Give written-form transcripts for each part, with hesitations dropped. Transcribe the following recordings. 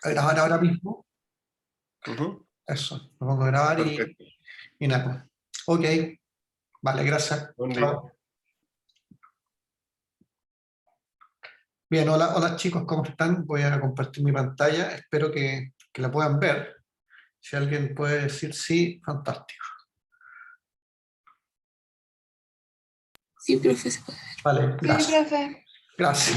a grabar ahora mismo. Ujú. Eso, me pongo a grabar Perfecto. y nada. Ok, vale, gracias. Buen día. Chao. Bien, hola, hola chicos, ¿cómo están? Voy a compartir mi pantalla, espero que la puedan ver. Si alguien puede decir sí, fantástico. Sí, profe, se puede. Vale, Sí, gracias. profe. Gracias.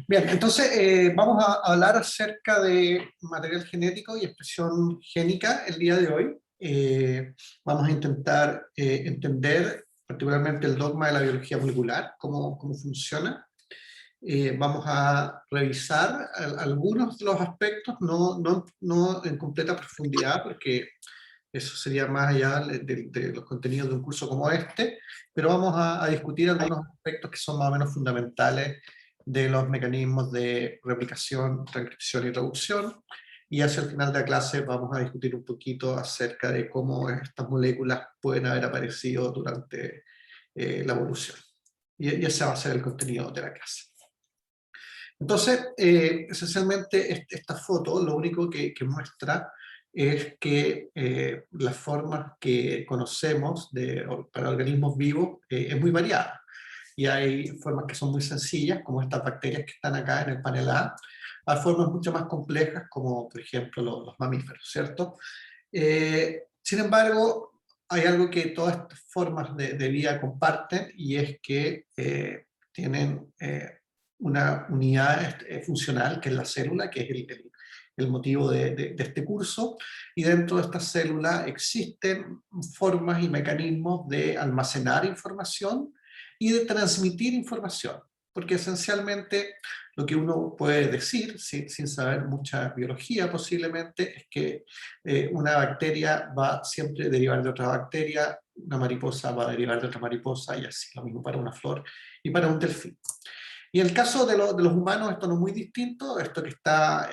Bien, entonces vamos a hablar acerca de material genético y expresión génica el día de hoy. Vamos a intentar entender particularmente el dogma de la biología molecular, cómo funciona. Vamos a revisar algunos de los aspectos, no en completa profundidad, porque eso sería más allá de los contenidos de un curso como este, pero vamos a discutir algunos aspectos que son más o menos fundamentales de los mecanismos de replicación, transcripción y traducción, y hacia el final de la clase vamos a discutir un poquito acerca de cómo estas moléculas pueden haber aparecido durante la evolución. Y ese va a ser el contenido de la clase. Entonces, esencialmente esta foto lo único que muestra es que las formas que conocemos para organismos vivos es muy variada. Y hay formas que son muy sencillas, como estas bacterias que están acá en el panel A, hay formas mucho más complejas, como por ejemplo los mamíferos, ¿cierto? Sin embargo, hay algo que todas estas formas de vida comparten, y es que tienen una unidad funcional, que es la célula, que es el motivo de este curso, y dentro de esta célula existen formas y mecanismos de almacenar información y de transmitir información, porque esencialmente lo que uno puede decir, sin saber mucha biología posiblemente, es que una bacteria va siempre a derivar de otra bacteria, una mariposa va a derivar de otra mariposa, y así, lo mismo para una flor y para un delfín. Y en el caso de los humanos esto no es muy distinto. Esto que está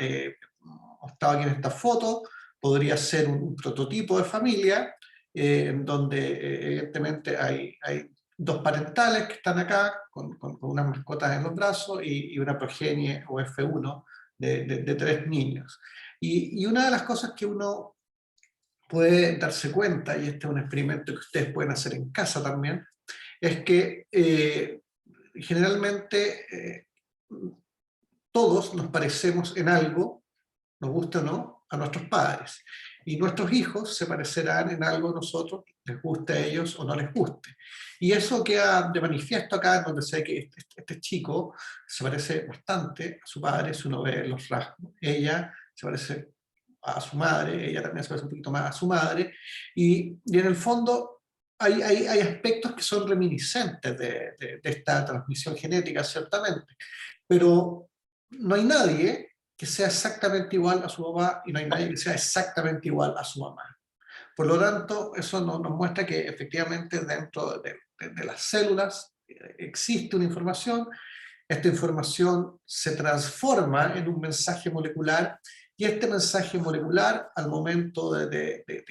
mostrado aquí en esta foto podría ser un prototipo de familia, en donde evidentemente hay dos parentales que están acá, con unas mascotas en los brazos, y una progenie o F1 de 3 niños. Y una de las cosas que uno puede darse cuenta, y este es un experimento que ustedes pueden hacer en casa también, es que generalmente todos nos parecemos en algo, nos guste o no, a nuestros padres. Y nuestros hijos se parecerán en algo a nosotros, les guste a ellos o no les guste. Y eso queda de manifiesto acá, donde sé que este chico se parece bastante a su padre, si uno ve los rasgos. Ella se parece a su madre, ella también se parece un poquito más a su madre, y en el fondo hay aspectos que son reminiscentes de esta transmisión genética, ciertamente, pero no hay nadie que sea exactamente igual a su papá, y no hay nadie que sea exactamente igual a su mamá. Por lo tanto, eso nos muestra que efectivamente dentro de las células existe una información. Esta información se transforma en un mensaje molecular, y este mensaje molecular, al momento de que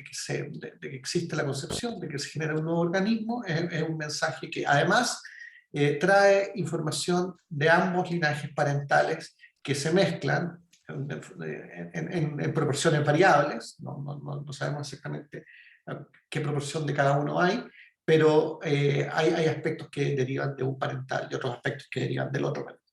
existe la concepción, de que se genera un nuevo organismo, es un mensaje que además trae información de ambos linajes parentales que se mezclan en proporciones variables. No sabemos exactamente qué proporción de cada uno hay, pero hay aspectos que derivan de un parental y otros aspectos que derivan del otro parental.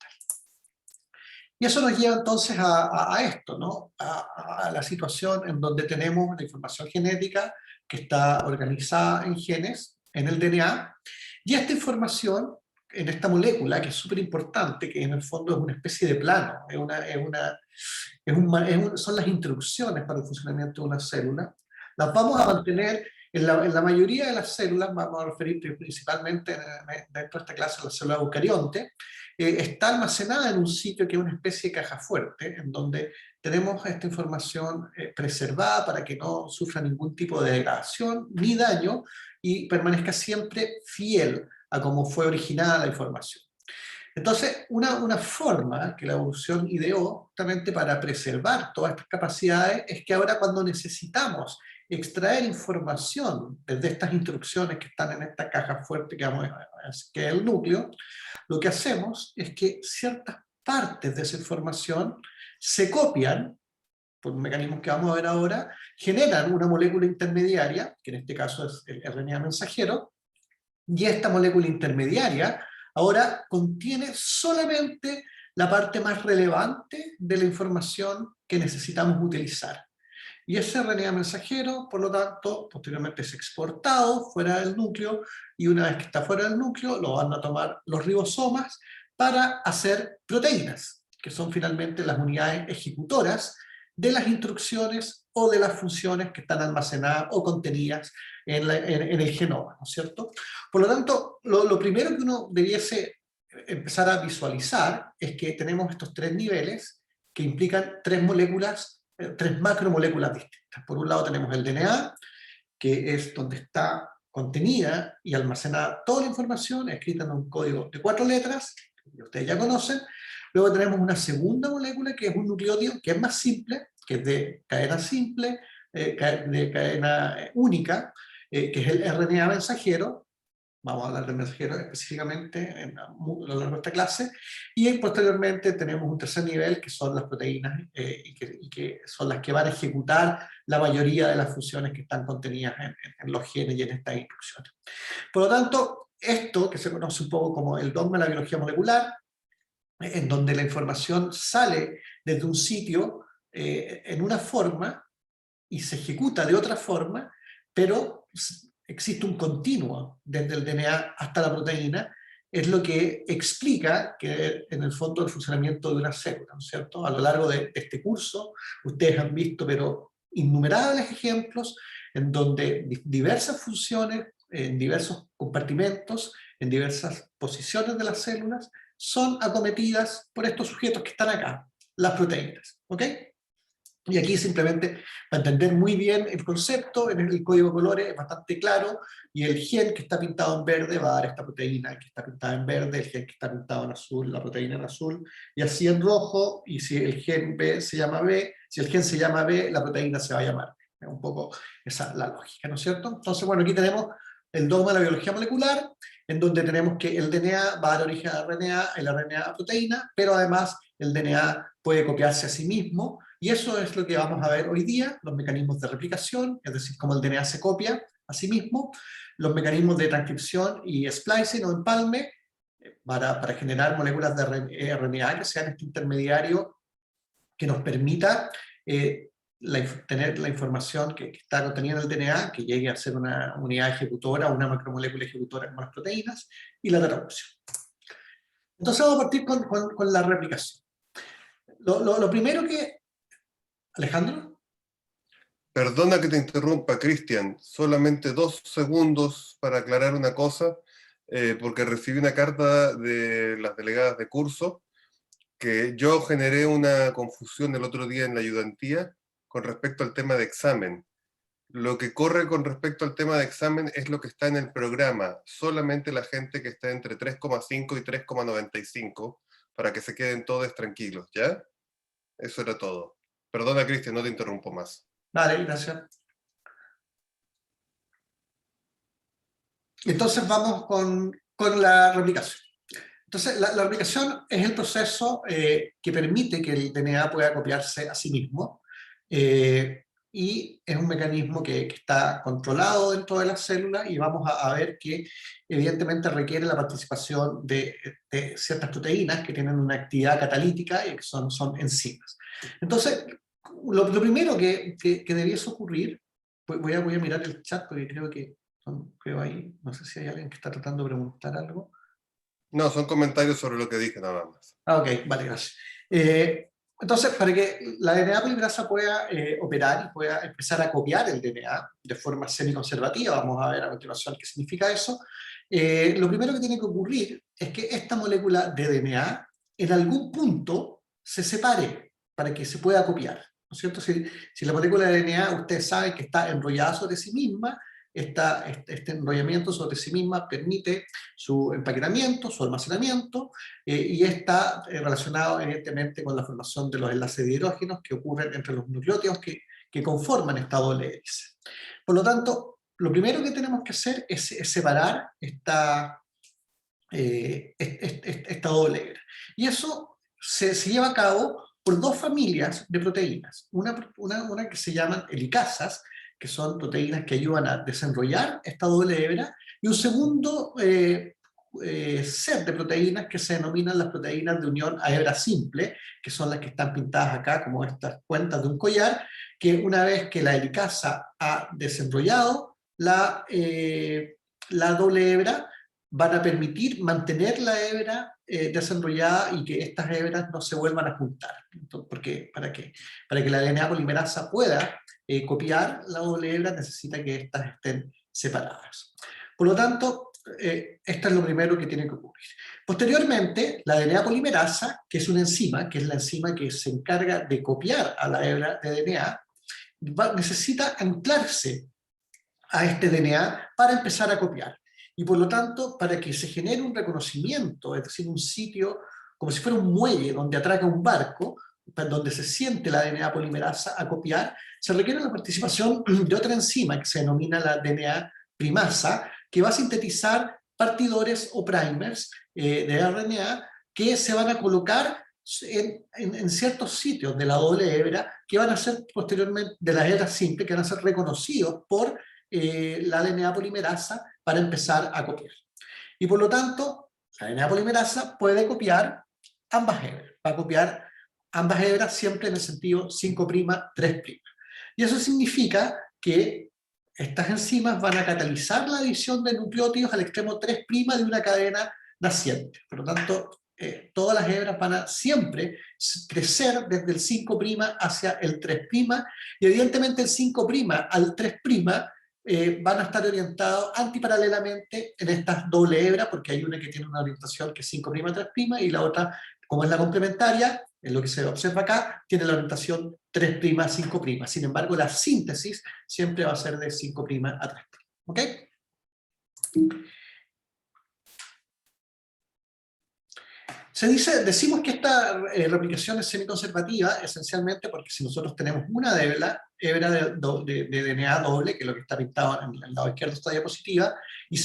Y eso nos lleva entonces a esto, ¿no? A la situación en donde tenemos la información genética que está organizada en genes, en el DNA, y esta información en esta molécula, que es súper importante, que en el fondo es una especie de plano, son las instrucciones para el funcionamiento de una célula, las vamos a mantener en la mayoría de las células. Vamos a referir principalmente dentro de esta clase a la célula eucarionte. Está almacenada en un sitio que es una especie de caja fuerte, en donde tenemos esta información preservada para que no sufra ningún tipo de degradación ni daño, y permanezca siempre fiel a cómo fue originada la información. Entonces, una forma que la evolución ideó justamente para preservar todas estas capacidades es que ahora, cuando necesitamos extraer información desde estas instrucciones que están en esta caja fuerte que es el núcleo, lo que hacemos es que ciertas partes de esa información se copian por mecanismos que vamos a ver ahora, generan una molécula intermediaria, que en este caso es el RNA mensajero, y esta molécula intermediaria ahora contiene solamente la parte más relevante de la información que necesitamos utilizar. Y ese RNA mensajero, por lo tanto, posteriormente es exportado fuera del núcleo, y una vez que está fuera del núcleo, lo van a tomar los ribosomas para hacer proteínas, que son finalmente las unidades ejecutoras de las instrucciones o de las funciones que están almacenadas o contenidas en el genoma, ¿no es cierto? Por lo tanto, lo primero que uno debiese empezar a visualizar es que tenemos estos tres niveles que implican tres moléculas, tres macromoléculas distintas. Por un lado tenemos el DNA, que es donde está contenida y almacenada toda la información, escrita en un código de 4 letras, que ustedes ya conocen. Luego tenemos una segunda molécula, que es un nucleótido, que es más simple, que es de cadena simple, de cadena única, que es el RNA mensajero. Vamos a hablar del mensajero específicamente a lo largo de esta clase, y posteriormente tenemos un tercer nivel, que son las proteínas, y que son las que van a ejecutar la mayoría de las funciones que están contenidas en los genes y en estas instrucciones. Por lo tanto, esto, que se conoce un poco como el dogma de la biología molecular, en donde la información sale desde un sitio en una forma y se ejecuta de otra forma, pero existe un continuo desde el DNA hasta la proteína, es lo que explica que en el fondo el funcionamiento de una célula, ¿no es cierto? A lo largo de este curso ustedes han visto pero innumerables ejemplos en donde diversas funciones, en diversos compartimentos, en diversas posiciones de las células, son acometidas por estos sujetos que están acá, las proteínas, ¿ok? Y aquí simplemente, para entender muy bien el concepto, en el código de colores es bastante claro, y el gen que está pintado en verde va a dar esta proteína que está pintada en verde, el gen que está pintado en azul, la proteína en azul, y así en rojo, y si el gen B se llama B, si el gen se llama B, la proteína se va a llamar. Es un poco esa la lógica, ¿no es cierto? Entonces, bueno, aquí tenemos el dogma de la biología molecular, en donde tenemos que el DNA va a dar origen al RNA, el RNA a proteína, pero además el DNA puede copiarse a sí mismo, y eso es lo que vamos a ver hoy día, los mecanismos de replicación, es decir, cómo el DNA se copia a sí mismo, los mecanismos de transcripción y splicing o empalme, para generar moléculas de RNA que sean este intermediario que nos permita tener la información que está contenida en el DNA, que llegue a ser una unidad ejecutora, una macromolécula ejecutora como las proteínas, y la traducción. Entonces vamos a partir con la replicación. Lo primero que... Alejandro. Perdona que te interrumpa, Cristian. Solamente 2 segundos para aclarar una cosa, porque recibí una carta de las delegadas de curso, que yo generé una confusión el otro día en la ayudantía con respecto al tema de examen. Lo que corre con respecto al tema de examen es lo que está en el programa. Solamente la gente que está entre 3,5 y 3,95, para que se queden todos tranquilos, ¿ya? Eso era todo. Perdona, Cristian, no te interrumpo más. Vale, gracias. Entonces vamos con la replicación. Entonces, la replicación es el proceso que permite que el DNA pueda copiarse a sí mismo, y es un mecanismo que está controlado dentro de las células, y vamos a ver que evidentemente requiere la participación de ciertas proteínas que tienen una actividad catalítica y que son enzimas. Entonces, lo primero que debiese ocurrir, voy a mirar el chat porque creo ahí, no sé si hay alguien que está tratando de preguntar algo. No, son comentarios sobre lo que dije nada más. Ok, vale, gracias. Entonces, para que la DNA polimerasa pueda operar y pueda empezar a copiar el DNA de forma semiconservativa, vamos a ver a continuación qué significa eso, lo primero que tiene que ocurrir es que esta molécula de DNA en algún punto se separe para que se pueda copiar, ¿no es cierto? Si la molécula de DNA, ustedes saben que está enrollada sobre sí misma, este enrollamiento sobre sí misma permite su empaquetamiento, su almacenamiento, y está relacionado evidentemente con la formación de los enlaces de hidrógenos que ocurren entre los nucleótidos que conforman esta doble hélice. Por lo tanto, lo primero que tenemos que hacer es separar esta doble hélice. Y eso se lleva a cabo por dos familias de proteínas. Una que se llaman helicasas, que son proteínas que ayudan a desenrollar esta doble hebra, y un segundo set de proteínas que se denominan las proteínas de unión a hebra simple, que son las que están pintadas acá como estas cuentas de un collar, que una vez que la helicasa ha desenrollado la doble hebra, van a permitir mantener la hebra desenrollada y que estas hebras no se vuelvan a juntar. Entonces, ¿para qué? Para que la DNA polimerasa pueda copiar la doble hebra, necesita que estas estén separadas. Por lo tanto, esto es lo primero que tiene que ocurrir. Posteriormente, la DNA polimerasa, que es una enzima, que es la enzima que se encarga de copiar a la hebra de DNA, necesita anclarse a este DNA para empezar a copiar. Y por lo tanto, para que se genere un reconocimiento, es decir, un sitio como si fuera un muelle donde atraca un barco, donde se siente la DNA polimerasa a copiar, se requiere la participación de otra enzima que se denomina la DNA primasa, que va a sintetizar partidores o primers de RNA que se van a colocar en ciertos sitios de la doble hebra, que van a ser posteriormente, de la hebra simple, que van a ser reconocidos por la DNA polimerasa para empezar a copiar. Y por lo tanto, la DNA polimerasa puede copiar ambas hebras. Va a copiar ambas hebras siempre en el sentido 5', 3'. Y eso significa que estas enzimas van a catalizar la adición de nucleótidos al extremo 3' de una cadena naciente. Por lo tanto, todas las hebras van a siempre crecer desde el 5' hacia el 3', y evidentemente el 5' al 3' van a estar orientados antiparalelamente en estas doble hebra, porque hay una que tiene una orientación que es 5', 3', y la otra, como es la complementaria, en lo que se observa acá, tiene la orientación 3', 5'. Sin embargo, la síntesis siempre va a ser de 5' a 3'. ¿Ok? Decimos que esta replicación es semiconservativa, esencialmente porque si nosotros tenemos una hebra de DNA doble, que es lo que está pintado en el lado izquierdo de esta diapositiva, y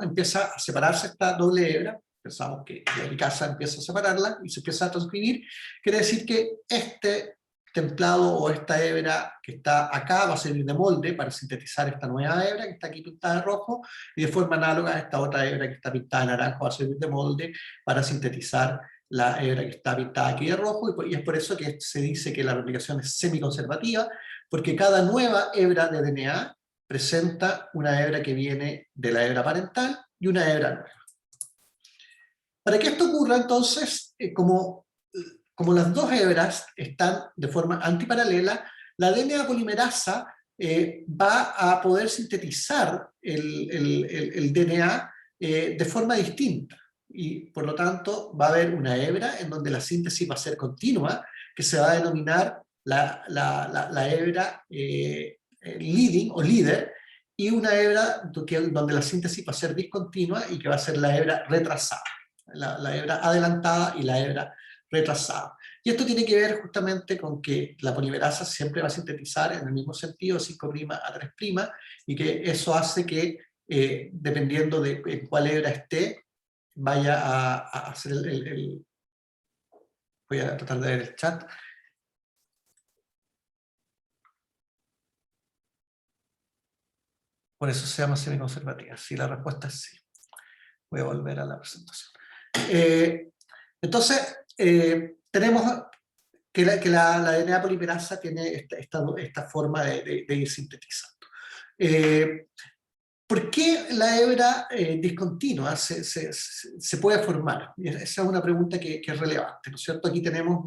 empieza a separarse esta doble hebra, pensamos que la helicasa empieza a separarla y se empieza a transcribir, quiere decir que este templado o esta hebra que está acá va a servir de molde para sintetizar esta nueva hebra que está aquí pintada de rojo, y de forma análoga esta otra hebra que está pintada de naranjo va a servir de molde para sintetizar la hebra que está pintada aquí de rojo, y es por eso que se dice que la replicación es semiconservativa, porque cada nueva hebra de DNA presenta una hebra que viene de la hebra parental y una hebra nueva. Para que esto ocurra, entonces, como las dos hebras están de forma antiparalela, la DNA polimerasa va a poder sintetizar el DNA de forma distinta. Y por lo tanto va a haber una hebra en donde la síntesis va a ser continua, que se va a denominar la hebra leading o líder, y una hebra donde la síntesis va a ser discontinua y que va a ser la hebra retrasada. La hebra adelantada y la hebra retrasada. Y esto tiene que ver justamente con que la polimerasa siempre va a sintetizar en el mismo sentido, 5' a 3', y que eso hace que, dependiendo de en cuál hebra esté, vaya a hacer voy a tratar de ver el chat. Por eso se llama semiconservativa. Sí, la respuesta es sí. Voy a volver a la presentación. Entonces, tenemos que la DNA polimerasa tiene esta forma de ir sintetizando. ¿Por qué la hebra discontinua se puede formar? Esa es una pregunta que es relevante, ¿no es cierto? Aquí tenemos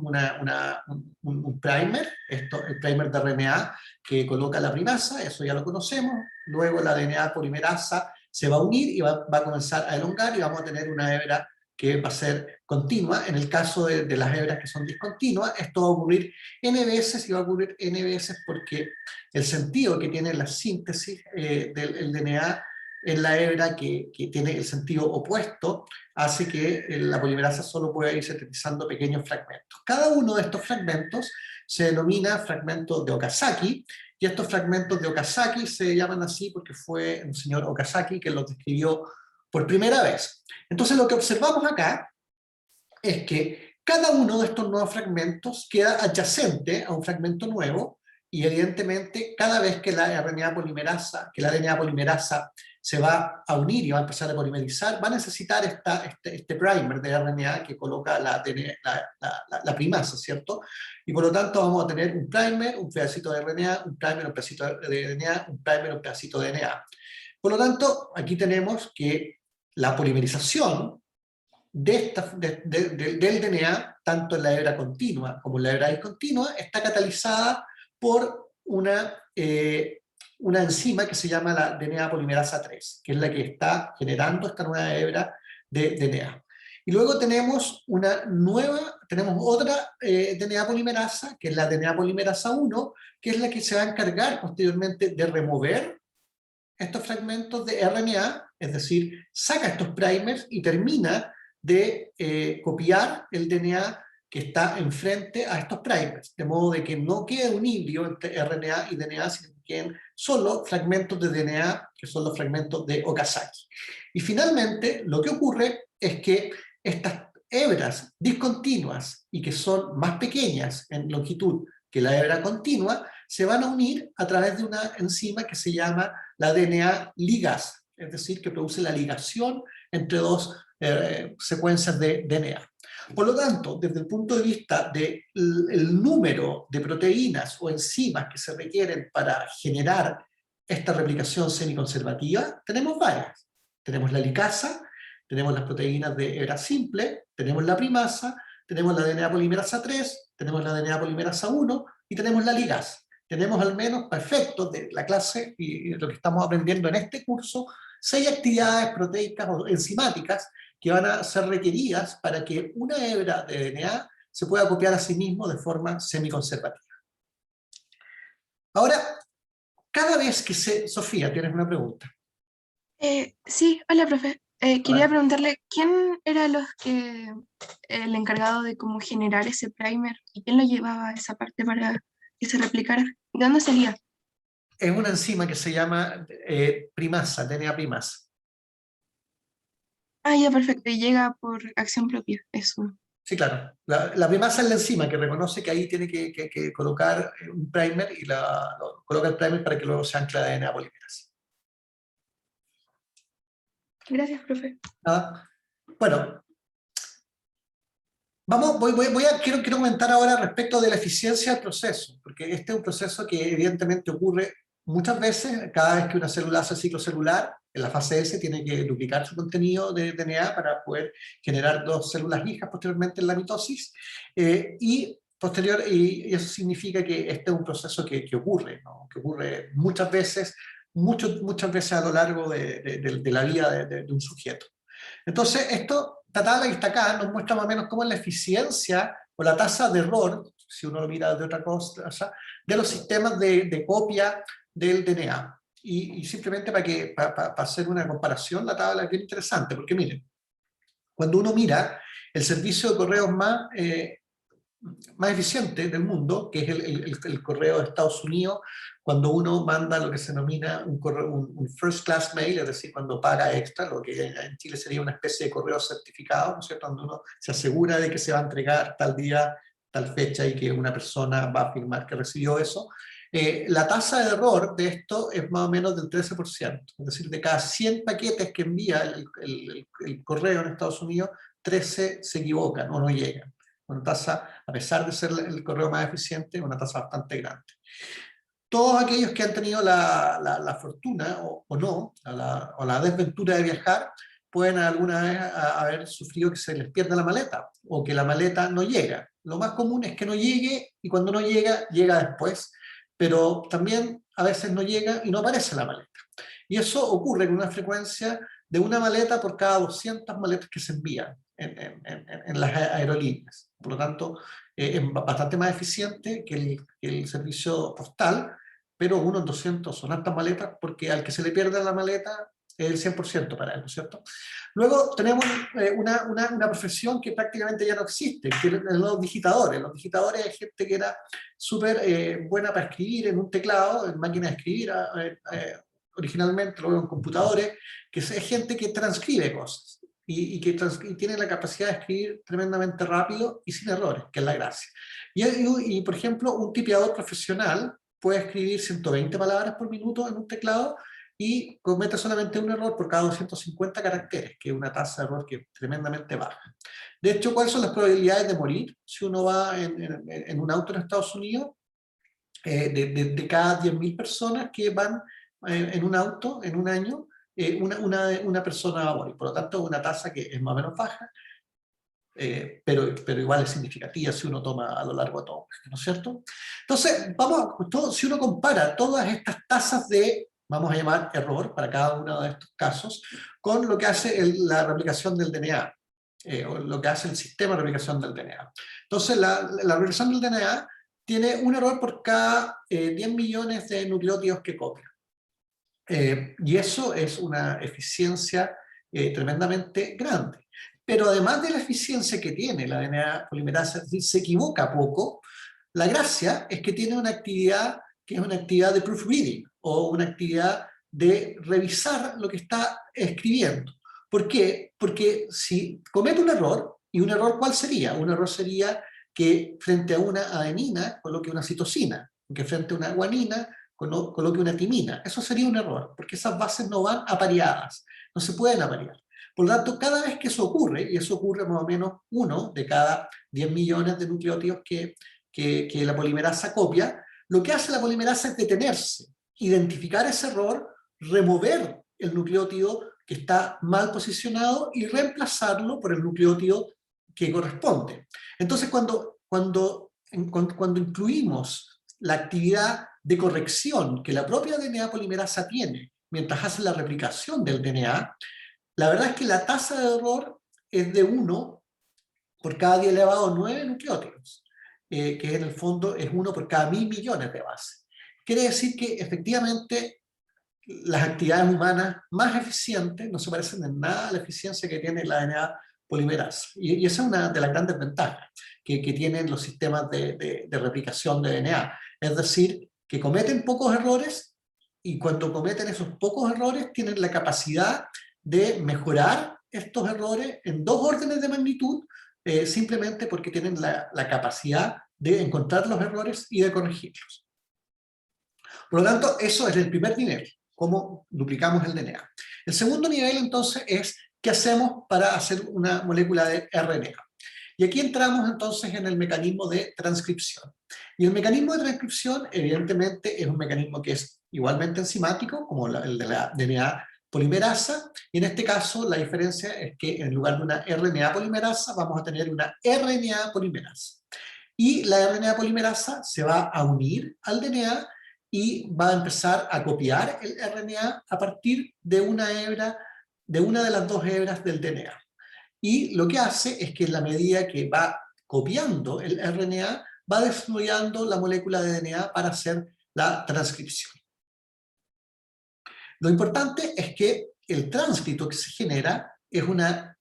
un primer, el primer de RNA que coloca la primasa, eso ya lo conocemos. Luego la DNA polimerasa se va a unir y va a comenzar a elongar, y vamos a tener una hebra que va a ser continua. En el caso de las hebras que son discontinuas, esto va a ocurrir n veces, y va a ocurrir n veces porque el sentido que tiene la síntesis del DNA en la hebra que tiene el sentido opuesto hace que la polimerasa solo pueda ir sintetizando pequeños fragmentos. Cada uno de estos fragmentos se denomina fragmento de Okazaki, y estos fragmentos de Okazaki se llaman así porque fue el señor Okazaki que los describió por primera vez. Entonces lo que observamos acá es que cada uno de estos nuevos fragmentos queda adyacente a un fragmento nuevo, y evidentemente cada vez que la RNA polimerasa, que la DNA polimerasa se va a unir y va a empezar a polimerizar, va a necesitar este primer de RNA que coloca la primasa, ¿cierto? Y por lo tanto vamos a tener un primer, un pedacito de RNA, un primer, un pedacito de DNA, un primer, un pedacito de DNA. Por lo tanto, aquí tenemos que la polimerización del DNA, tanto en la hebra continua como en la hebra discontinua, está catalizada por una enzima que se llama la DNA polimerasa 3, que es la que está generando esta nueva hebra de DNA. Y luego tenemos otra DNA polimerasa, que es la DNA polimerasa 1, que es la que se va a encargar posteriormente de remover estos fragmentos de RNA, es decir, saca estos primers y termina de copiar el DNA que está enfrente a estos primers, de modo de que no quede un híbrido entre RNA y DNA, sino que queden solo fragmentos de DNA, que son los fragmentos de Okazaki. Y finalmente, lo que ocurre es que estas hebras discontinuas y que son más pequeñas en longitud que la hebra continua, se van a unir a través de una enzima que se llama la DNA ligasa, es decir, que produce la ligación entre dos secuencias de DNA. Por lo tanto, desde el punto de vista del número de proteínas o enzimas que se requieren para generar esta replicación semiconservativa, tenemos varias. Tenemos la ligasa, tenemos las proteínas de hebra simple, tenemos la primasa, tenemos la DNA polimerasa 3, tenemos la DNA polimerasa 1 y tenemos la ligasa. Tenemos al menos, para efectos de la clase y lo que estamos aprendiendo en este curso, 6 actividades proteicas o enzimáticas que van a ser requeridas para que una hebra de DNA se pueda copiar a sí mismo de forma semiconservativa. Ahora, cada vez que Sofía, ¿tienes una pregunta? Sí, hola, profe. Quería preguntarle, ¿quién era el encargado de cómo generar ese primer? ¿Y quién lo llevaba a esa parte para que se replicara? ¿De dónde salía? Es una enzima que se llama primasa, DNA primasa. Ah, ya, perfecto. Y llega por acción propia, eso. Sí, claro. La primasa es la enzima que reconoce que ahí tiene que colocar un primer y coloca el primer para que luego se ancla la DNA polimerasa. Gracias, profe. ¿Ah? Bueno, quiero comentar ahora respecto de la eficiencia del proceso, porque este es un proceso que evidentemente ocurre muchas veces. Cada vez que una célula hace ciclo celular, en la fase S tiene que duplicar su contenido de DNA para poder generar 2 células hijas posteriormente en la mitosis, y eso significa que este es un proceso que ocurre, ¿no? Que ocurre muchas veces a lo largo de la vida de un sujeto. Entonces, esta tabla que está acá nos muestra más o menos cómo es la eficiencia o la tasa de error, si uno lo mira de otra cosa, de los sistemas de copia del DNA. Y simplemente para hacer una comparación, la tabla es bien interesante, porque miren, cuando uno mira el servicio de correos más eficiente del mundo, que es el correo de Estados Unidos, cuando uno manda lo que se denomina un first class mail, es decir, cuando paga extra, lo que en Chile sería una especie de correo certificado, ¿no es cierto?, donde uno se asegura de que se va a entregar tal día, tal fecha, y que una persona va a afirmar que recibió eso. La tasa de error de esto es más o menos del 13%, es decir, de cada 100 paquetes que envía el correo en Estados Unidos, 13 se equivocan o no llegan. Una tasa, a pesar de ser el correo más eficiente, una tasa bastante grande. Todos aquellos que han tenido la fortuna o no, o la desventura de viajar, pueden alguna vez haber sufrido que se les pierda la maleta, o que la maleta no llega. Lo más común es que no llegue, y cuando no llega, llega después, pero también a veces no llega y no aparece la maleta. Y eso ocurre con una frecuencia de una maleta por cada 200 maletas que se envían en las aerolíneas. Por lo tanto, es bastante más eficiente que el servicio postal, pero 1 en 200 son altas maletas, porque al que se le pierde la maleta es el 100% para él, ¿no es cierto? Luego tenemos una profesión que prácticamente ya no existe, que es los digitadores. Los digitadores hay gente que era súper buena para escribir en un teclado, en máquina de escribir, originalmente, luego en computadores, que es gente que transcribe cosas. y tiene la capacidad de escribir tremendamente rápido y sin errores, que es la gracia. Y por ejemplo, un tipeador profesional puede escribir 120 palabras por minuto en un teclado y comete solamente un error por cada 250 caracteres, que es una tasa de error que es tremendamente baja. De hecho, ¿cuáles son las probabilidades de morir si uno va en un auto en Estados Unidos? De cada 10.000 personas que van en un auto en un año, una persona va a morir. Por lo tanto, una tasa que es más o menos baja, pero igual es significativa si uno toma a lo largo de todo, ¿no es cierto? Entonces, si uno compara todas estas tasas de, vamos a llamar error para cada uno de estos casos, con lo que hace la replicación del DNA, o lo que hace el sistema de replicación del DNA. Entonces, la replicación del DNA tiene un error por cada 10 millones de nucleótidos que copia. Y eso es una eficiencia tremendamente grande. Pero además de la eficiencia que tiene la DNA polimerasa, es decir, se equivoca poco, la gracia es que tiene una actividad que es una actividad de proofreading, o una actividad de revisar lo que está escribiendo. ¿Por qué? Porque si comete un error, ¿y un error cuál sería? Un error sería que frente a una adenina coloque una citosina, que frente a una guanina coloque una timina. Eso sería un error, porque esas bases no van apareadas, no se pueden aparear. Por lo tanto, cada vez que eso ocurre, y eso ocurre más o menos 1 de cada 10 millones de nucleótidos que la polimerasa copia, lo que hace la polimerasa es detenerse, identificar ese error, remover el nucleótido que está mal posicionado y reemplazarlo por el nucleótido que corresponde. Entonces, cuando incluimos la actividad de corrección que la propia DNA polimerasa tiene mientras hace la replicación del DNA, la verdad es que la tasa de error es de 1 por cada 10 elevado a 9 nucleótidos, que en el fondo es 1 por cada 1.000 millones de bases. Quiere decir que efectivamente las actividades humanas más eficientes no se parecen en nada a la eficiencia que tiene la DNA polimerasa. Y esa es una de las grandes ventajas que tienen los sistemas de replicación de DNA. Es decir, que cometen pocos errores, y cuando cometen esos pocos errores tienen la capacidad de mejorar estos errores en 2 órdenes de magnitud, simplemente porque tienen la capacidad de encontrar los errores y de corregirlos. Por lo tanto, eso es el primer nivel, cómo duplicamos el DNA. El segundo nivel, entonces, es qué hacemos para hacer una molécula de RNA. Y aquí entramos entonces en el mecanismo de transcripción. Y el mecanismo de transcripción, evidentemente, es un mecanismo que es igualmente enzimático, como el de la DNA polimerasa, y en este caso la diferencia es que en lugar de una RNA polimerasa vamos a tener una RNA polimerasa. Y la RNA polimerasa se va a unir al DNA y va a empezar a copiar el RNA a partir de una hebra, de una de las 2 hebras del DNA. Y lo que hace es que en la medida que va copiando el RNA, va desarrollando la molécula de DNA para hacer la transcripción. Lo importante es que el tránscrito que se genera es una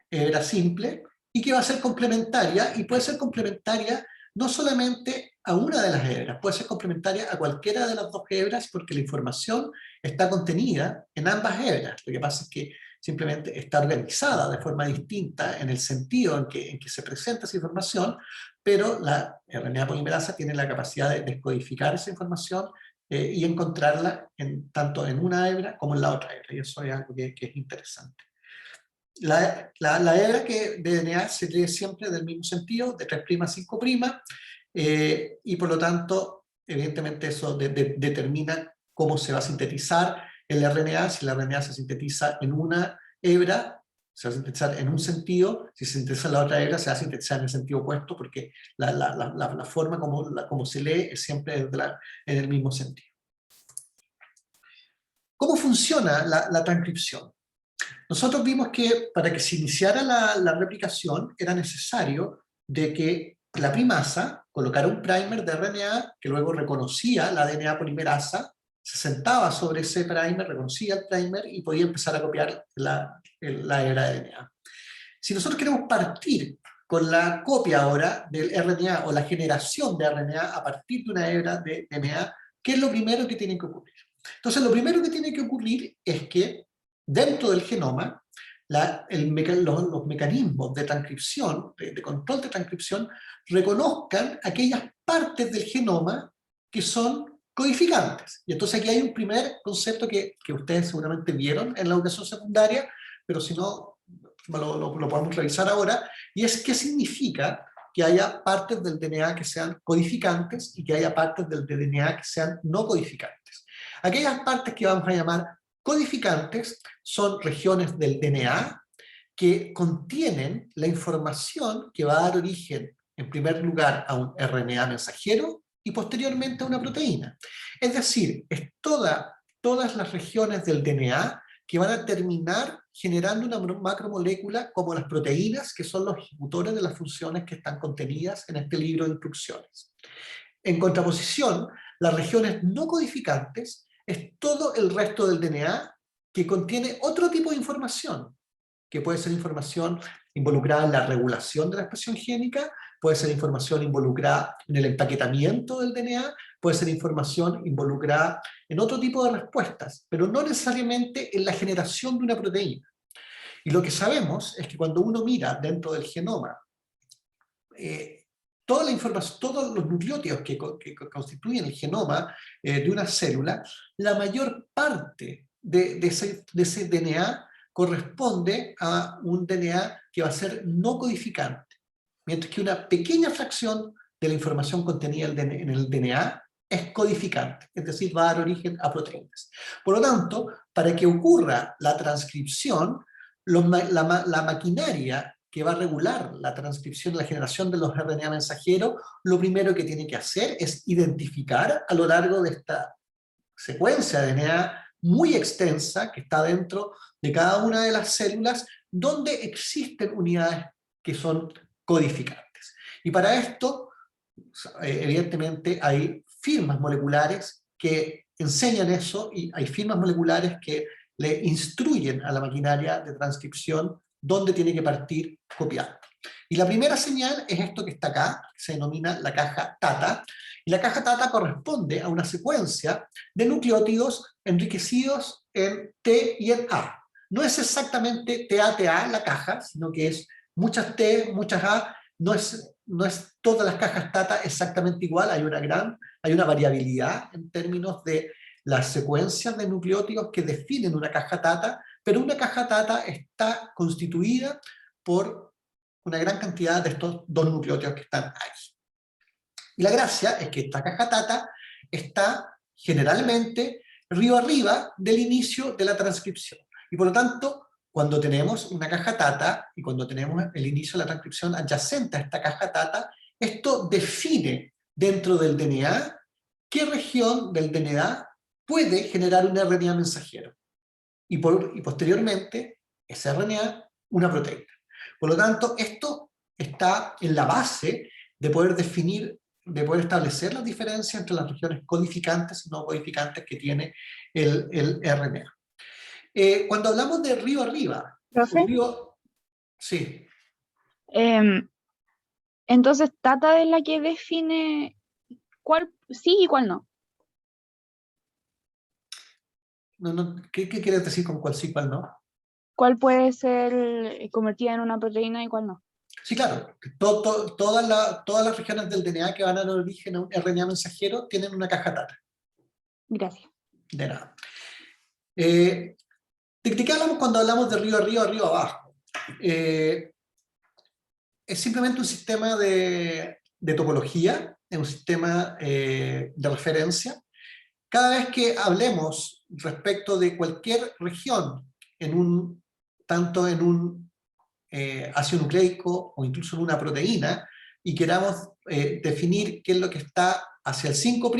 hebra simple y que va a ser complementaria, y puede ser complementaria no solamente a una de las hebras, puede ser complementaria a cualquiera de las 2 hebras, porque la información está contenida en ambas hebras. Lo que pasa es que simplemente está organizada de forma distinta en el sentido en que se presenta esa información, pero la RNA polimerasa tiene la capacidad de descodificar esa información y encontrarla tanto en una hebra como en la otra hebra, y eso es algo que es interesante. La hebra de DNA se lee siempre del mismo sentido, de 3' a 5', y por lo tanto, evidentemente eso determina cómo se va a sintetizar el RNA. Si el RNA se sintetiza en una hebra, se va a sintetizar en un sentido; si se sintetiza en la otra hebra, se va a sintetizar en el sentido opuesto, porque la forma como se lee es siempre en el mismo sentido. ¿Cómo funciona la transcripción? Nosotros vimos que para que se iniciara la replicación era necesario de que la primasa colocara un primer de RNA que luego reconocía la DNA polimerasa, se sentaba sobre ese primer, reconocía el primer y podía empezar a copiar la hebra de DNA. Si nosotros queremos partir con la copia ahora del RNA, o la generación de RNA a partir de una hebra de DNA, ¿qué es lo primero que tiene que ocurrir? Entonces, lo primero que tiene que ocurrir es que dentro del genoma, los mecanismos de transcripción, de control de transcripción, reconozcan aquellas partes del genoma que son codificantes. Y entonces aquí hay un primer concepto que ustedes seguramente vieron en la educación secundaria, pero si no, lo podemos revisar ahora, y es qué significa que haya partes del DNA que sean codificantes y que haya partes del DNA que sean no codificantes. Aquellas partes que vamos a llamar codificantes son regiones del DNA que contienen la información que va a dar origen, en primer lugar, a un RNA mensajero y posteriormente a una proteína. Es decir, es todas las regiones del DNA que van a terminar generando una macromolécula como las proteínas, que son los ejecutores de las funciones que están contenidas en este libro de instrucciones. En contraposición, las regiones no codificantes es todo el resto del DNA que contiene otro tipo de información, que puede ser información involucrada en la regulación de la expresión génica, puede ser información involucrada en el empaquetamiento del DNA, puede ser información involucrada en otro tipo de respuestas, pero no necesariamente en la generación de una proteína. Y lo que sabemos es que cuando uno mira dentro del genoma, toda la información, todos los nucleótidos que constituyen el genoma de una célula, la mayor parte de ese DNA corresponde a un DNA que va a ser no codificante, mientras que una pequeña fracción de la información contenida en el DNA es codificante, es decir, va a dar origen a proteínas. Por lo tanto, para que ocurra la transcripción, la maquinaria que va a regular la transcripción y la generación de los RNA mensajeros, lo primero que tiene que hacer es identificar a lo largo de esta secuencia de DNA muy extensa que está dentro de cada una de las células, donde existen unidades que son codificantes. Y para esto, evidentemente, hay firmas moleculares que enseñan eso, y hay firmas moleculares que le instruyen a la maquinaria de transcripción dónde tiene que partir copiando. Y la primera señal es esto que está acá, que se denomina la caja TATA, y la caja TATA corresponde a una secuencia de nucleótidos enriquecidos en T y en A. No es exactamente TATA la caja, sino que es muchas T, muchas A, no es todas las cajas TATA exactamente igual, hay una variabilidad en términos de las secuencias de nucleótidos que definen una caja TATA, pero una caja TATA está constituida por una gran cantidad de estos dos nucleótidos que están ahí. Y la gracia es que esta caja TATA está generalmente río arriba del inicio de la transcripción. Y por lo tanto, cuando tenemos una caja TATA y cuando tenemos el inicio de la transcripción adyacente a esta caja TATA, esto define dentro del DNA qué región del DNA puede generar un RNA mensajero. Y posteriormente, ese RNA, una proteína. Por lo tanto, esto está en la base de poder definir, de poder establecer las diferencias entre las regiones codificantes y no codificantes que tiene el RNA. Cuando hablamos de río arriba, ¿Profe? Sí. Entonces, Tata es la que define cuál sí y cuál no. ¿Qué quieres decir con cuál sí, cuál no? ¿Cuál puede ser convertida en una proteína y cuál no? Sí, claro. Todas las regiones del DNA que van a dar origen a un RNA mensajero tienen una caja TATA. Gracias. De nada. ¿De qué hablamos cuando hablamos de río arriba, río abajo? Es simplemente un sistema de topología, es un sistema de referencia. Cada vez que hablemos respecto de cualquier región, tanto en un ácido nucleico o incluso en una proteína, y queramos definir qué es lo que está hacia el 5'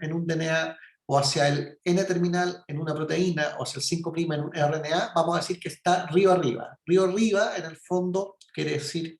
en un DNA, o hacia el N-terminal en una proteína, o hacia el 5' en un RNA, vamos a decir que está río arriba. Río arriba, en el fondo, quiere decir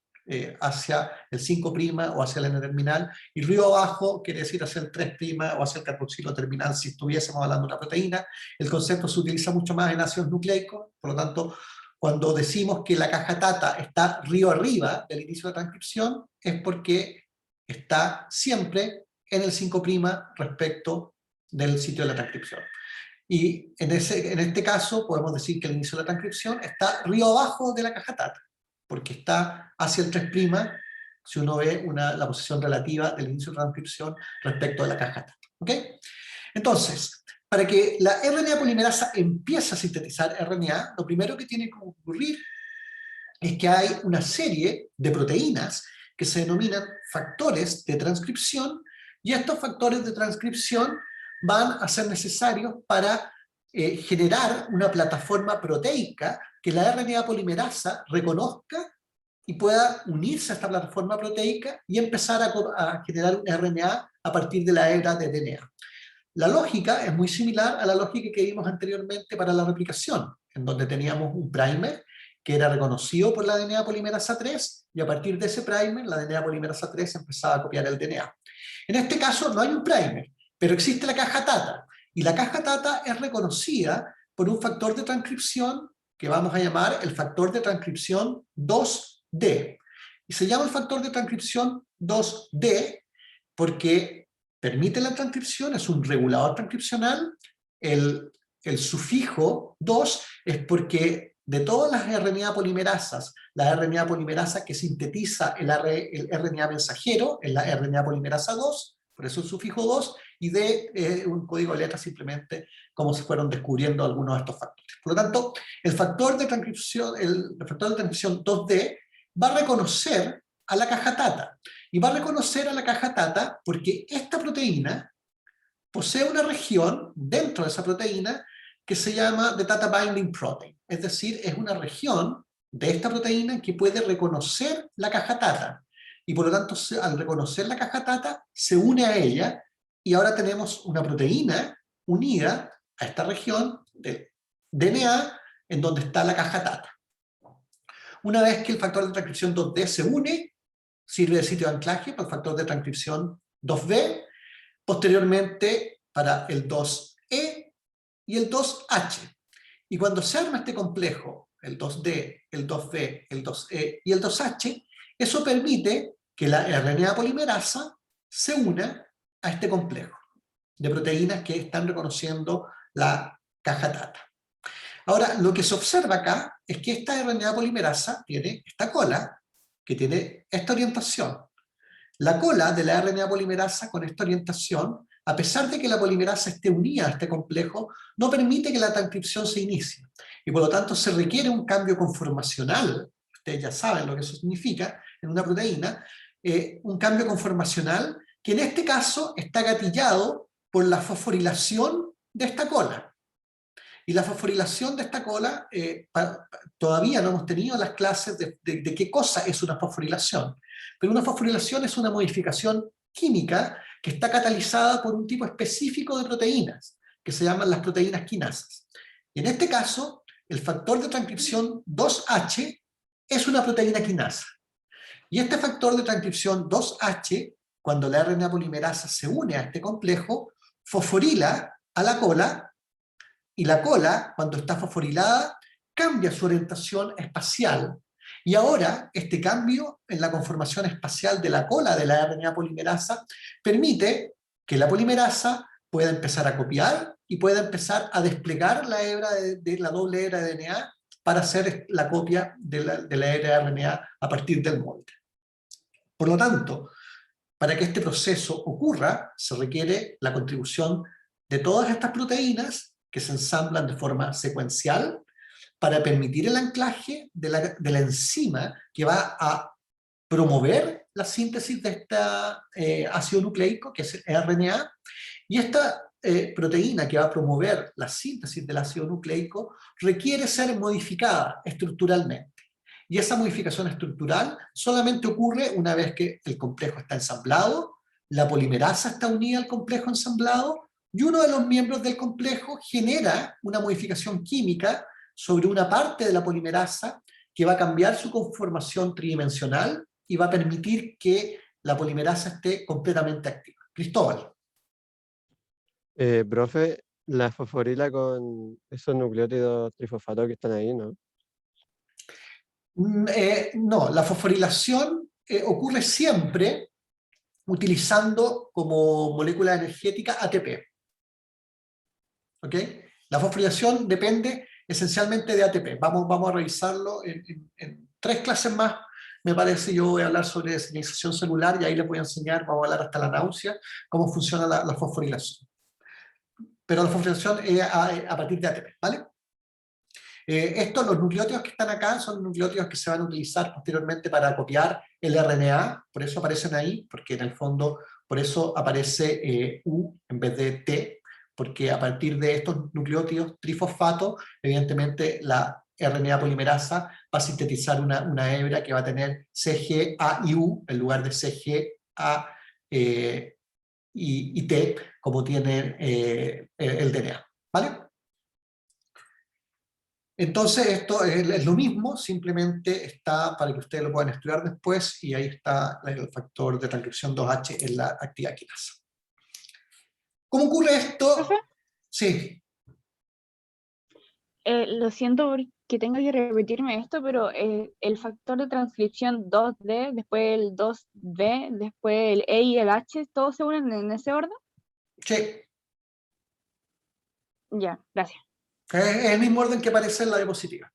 hacia el 5' o hacia el N-terminal, y río abajo quiere decir hacia el 3' o hacia el carboxilo terminal, si estuviésemos hablando de una proteína. El concepto se utiliza mucho más en ácidos nucleicos, por lo tanto, cuando decimos que la caja TATA está río arriba del inicio de la transcripción, es porque está siempre en el 5' respecto del sitio de la transcripción. Y en este caso podemos decir que el inicio de la transcripción está río abajo de la caja TATA, porque está hacia el 3', si uno ve la posición relativa del inicio de la transcripción respecto a la caja TATA. ¿Ok? Entonces, para que la RNA polimerasa empiece a sintetizar RNA, lo primero que tiene que ocurrir es que hay una serie de proteínas que se denominan factores de transcripción, y estos factores de transcripción van a ser necesarios para generar una plataforma proteica que la RNA polimerasa reconozca y pueda unirse a esta plataforma proteica y empezar a generar un RNA a partir de la hebra de DNA. La lógica es muy similar a la lógica que vimos anteriormente para la replicación, en donde teníamos un primer que era reconocido por la DNA polimerasa 3, y a partir de ese primer, la DNA polimerasa 3 empezaba a copiar el DNA. En este caso no hay un primer, pero existe la caja TATA, y la caja TATA es reconocida por un factor de transcripción que vamos a llamar el factor de transcripción 2D. Y se llama el factor de transcripción 2D porque permite la transcripción, es un regulador transcripcional. El sufijo 2 es porque de todas las RNA polimerasas, la RNA polimerasa que sintetiza el RNA mensajero es la RNA polimerasa 2, por eso el sufijo 2, y D un código de letras simplemente como se fueron descubriendo algunos de estos factores. Por lo tanto, el factor de transcripción 2D va a reconocer a la caja TATA, y va a reconocer a la caja TATA porque esta proteína posee una región dentro de esa proteína que se llama the Tata Binding Protein, es decir, es una región de esta proteína que puede reconocer la caja TATA, y por lo tanto al reconocer la caja TATA se une a ella, y ahora tenemos una proteína unida a esta región del DNA en donde está la caja TATA. Una vez que el factor de transcripción 2D se une, sirve de sitio de anclaje para el factor de transcripción 2B, posteriormente para el 2E y el 2H. Y cuando se arma este complejo, el 2D, el 2B, el 2E y el 2H, eso permite que la RNA polimerasa se una a este complejo de proteínas que están reconociendo la caja TATA. Ahora, lo que se observa acá es que esta RNA polimerasa tiene esta cola, que tiene esta orientación. La cola de la RNA polimerasa con esta orientación, a pesar de que la polimerasa esté unida a este complejo, no permite que la transcripción se inicie. Y por lo tanto se requiere un cambio conformacional, ustedes ya saben lo que eso significa en una proteína, un cambio conformacional que en este caso está gatillado por la fosforilación de esta cola. Y la fosforilación de esta cola, todavía no hemos tenido las clases de qué cosa es una fosforilación. Pero una fosforilación es una modificación química que está catalizada por un tipo específico de proteínas, que se llaman las proteínas quinasas. Y en este caso, el factor de transcripción 2H es una proteína quinasa. Y este factor de transcripción 2H, cuando la RNA polimerasa se une a este complejo, fosforila a la cola, y la cola, cuando está fosforilada, cambia su orientación espacial, y ahora este cambio en la conformación espacial de la cola de la RNA polimerasa permite que la polimerasa pueda empezar a copiar y pueda empezar a desplegar la hebra de la doble hebra de DNA para hacer la copia de la hebra de RNA a partir del molde. Por lo tanto, para que este proceso ocurra, se requiere la contribución de todas estas proteínas que se ensamblan de forma secuencial para permitir el anclaje de la enzima que va a promover la síntesis de este ácido nucleico, que es el RNA, y esta proteína que va a promover la síntesis del ácido nucleico requiere ser modificada estructuralmente. Y esa modificación estructural solamente ocurre una vez que el complejo está ensamblado, la polimerasa está unida al complejo ensamblado, y uno de los miembros del complejo genera una modificación química sobre una parte de la polimerasa que va a cambiar su conformación tridimensional y va a permitir que la polimerasa esté completamente activa. Cristóbal. Profe, la fosforila con esos nucleótidos trifosfatos que están ahí, ¿no? No, la fosforilación ocurre siempre utilizando como molécula energética ATP. ¿Ok? La fosforilación depende esencialmente de ATP. Vamos a revisarlo en 3 clases más, me parece. Yo voy a hablar sobre señalización celular y ahí les voy a enseñar, vamos a hablar hasta la náusea, cómo funciona la fosforilación. Pero la fosforilación es a partir de ATP, ¿vale? Los nucleótidos que están acá son nucleótidos que se van a utilizar posteriormente para copiar el RNA, por eso aparecen ahí, porque en el fondo, por eso aparece U en vez de T, porque a partir de estos nucleótidos trifosfato, evidentemente la RNA polimerasa va a sintetizar una hebra que va a tener CG, A y U, en lugar de CG, A y T, como tiene el DNA, ¿vale? Entonces esto es lo mismo, simplemente está para que ustedes lo puedan estudiar después, y ahí está el factor de transcripción 2H en la actividad quinasa. ¿Cómo ocurre esto? ¿Profe? Sí, Lo siento que tenga que repetirme esto, pero el factor de transcripción 2D, después el 2B, después el E y el H, ¿todos se unen en ese orden? sí, Ya, gracias. es el mismo orden que aparece en la diapositiva.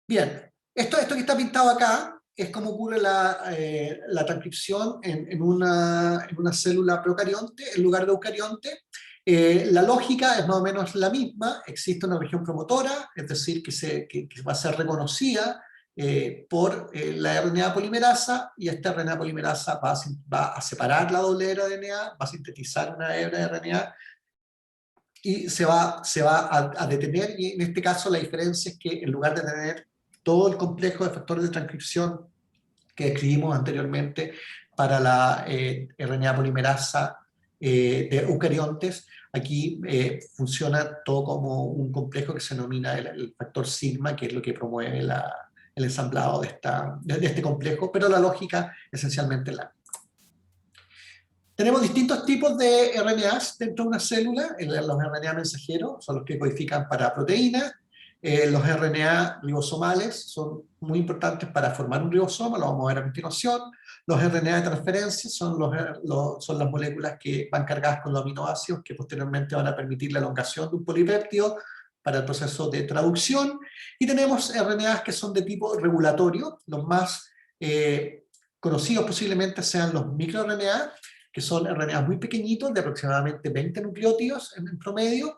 Bien, esto que está pintado acá es cómo ocurre la transcripción en una célula procarionte en lugar de eucarionte. La lógica es más o menos la misma. Existe una región promotora, es decir, que va a ser reconocida por la RNA polimerasa, y esta RNA polimerasa va a separar la doble hebra de DNA, va a sintetizar una hebra de RNA, y se va a detener, y en este caso la diferencia es que en lugar de tener todo el complejo de factores de transcripción que describimos anteriormente para la RNA polimerasa de eucariontes, aquí funciona todo como un complejo que se denomina el factor sigma, que es lo que promueve el ensamblado de este complejo, pero la lógica esencialmente es la misma. Tenemos distintos tipos de RNAs dentro de una célula. Los RNA mensajeros son los que codifican para proteínas. Los RNA ribosomales son muy importantes para formar un ribosoma, lo vamos a ver a continuación. Los RNA de transferencia son las moléculas que van cargadas con los aminoácidos, que posteriormente van a permitir la elongación de un polipéptido para el proceso de traducción. Y tenemos RNAs que son de tipo regulatorio. Los más conocidos posiblemente sean los microRNA, que son RNAs muy pequeñitos, de aproximadamente 20 nucleótidos en promedio,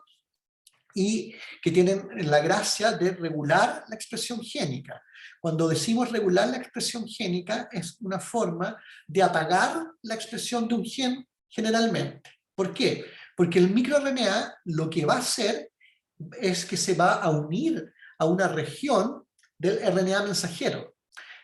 y que tienen la gracia de regular la expresión génica. Cuando decimos regular la expresión génica, es una forma de apagar la expresión de un gen generalmente. ¿Por qué? Porque el microRNA lo que va a hacer es que se va a unir a una región del RNA mensajero.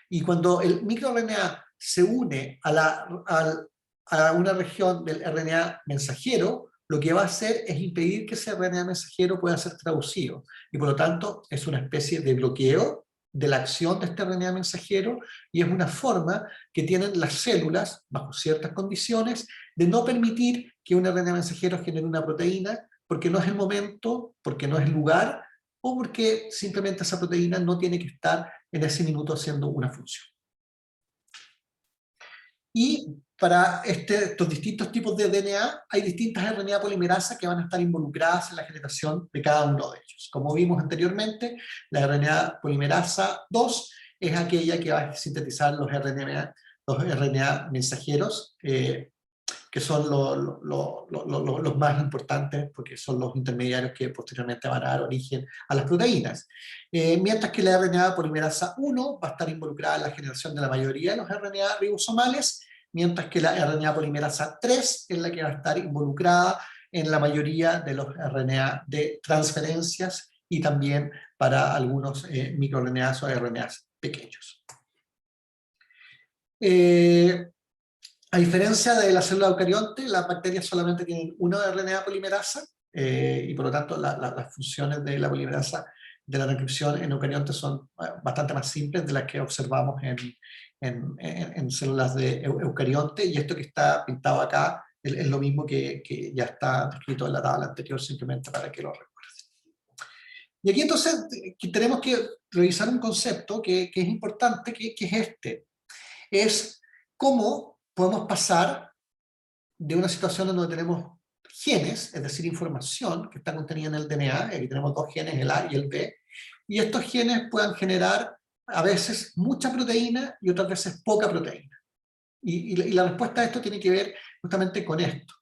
Y cuando el microRNA se une a una región del RNA mensajero, lo que va a hacer es impedir que ese RNA mensajero pueda ser traducido, y por lo tanto es una especie de bloqueo de la acción de este RNA mensajero, y es una forma que tienen las células, bajo ciertas condiciones, de no permitir que un RNA mensajero genere una proteína, porque no es el momento, porque no es el lugar, o porque simplemente esa proteína no tiene que estar en ese minuto haciendo una función. Y para estos distintos tipos de DNA hay distintas RNA polimerasas que van a estar involucradas en la generación de cada uno de ellos. Como vimos anteriormente, la RNA polimerasa 2 es aquella que va a sintetizar los RNA mensajeros, que son los más importantes, porque son los intermediarios que posteriormente van a dar origen a las proteínas. Mientras que la RNA polimerasa 1 va a estar involucrada en la generación de la mayoría de los RNA ribosomales, mientras que la RNA polimerasa 3 es la que va a estar involucrada en la mayoría de los RNA de transferencias, y también para algunos microRNAs o RNAs pequeños. A diferencia de la célula eucarionte, las bacterias solamente tienen una RNA polimerasa, y por lo tanto las funciones de la polimerasa de la transcripción en eucariontes son bastante más simples de las que observamos en células de eucarionte, y esto que está pintado acá es lo mismo que ya está descrito en la tabla anterior, simplemente para que lo recuerden. Y aquí entonces tenemos que revisar un concepto que es importante, que es este. Es cómo podemos pasar de una situación en donde tenemos genes, es decir, información que está contenida en el DNA, aquí tenemos dos genes, el A y el B, y estos genes puedan generar a veces mucha proteína y otras veces poca proteína. Y la respuesta a esto tiene que ver justamente con esto,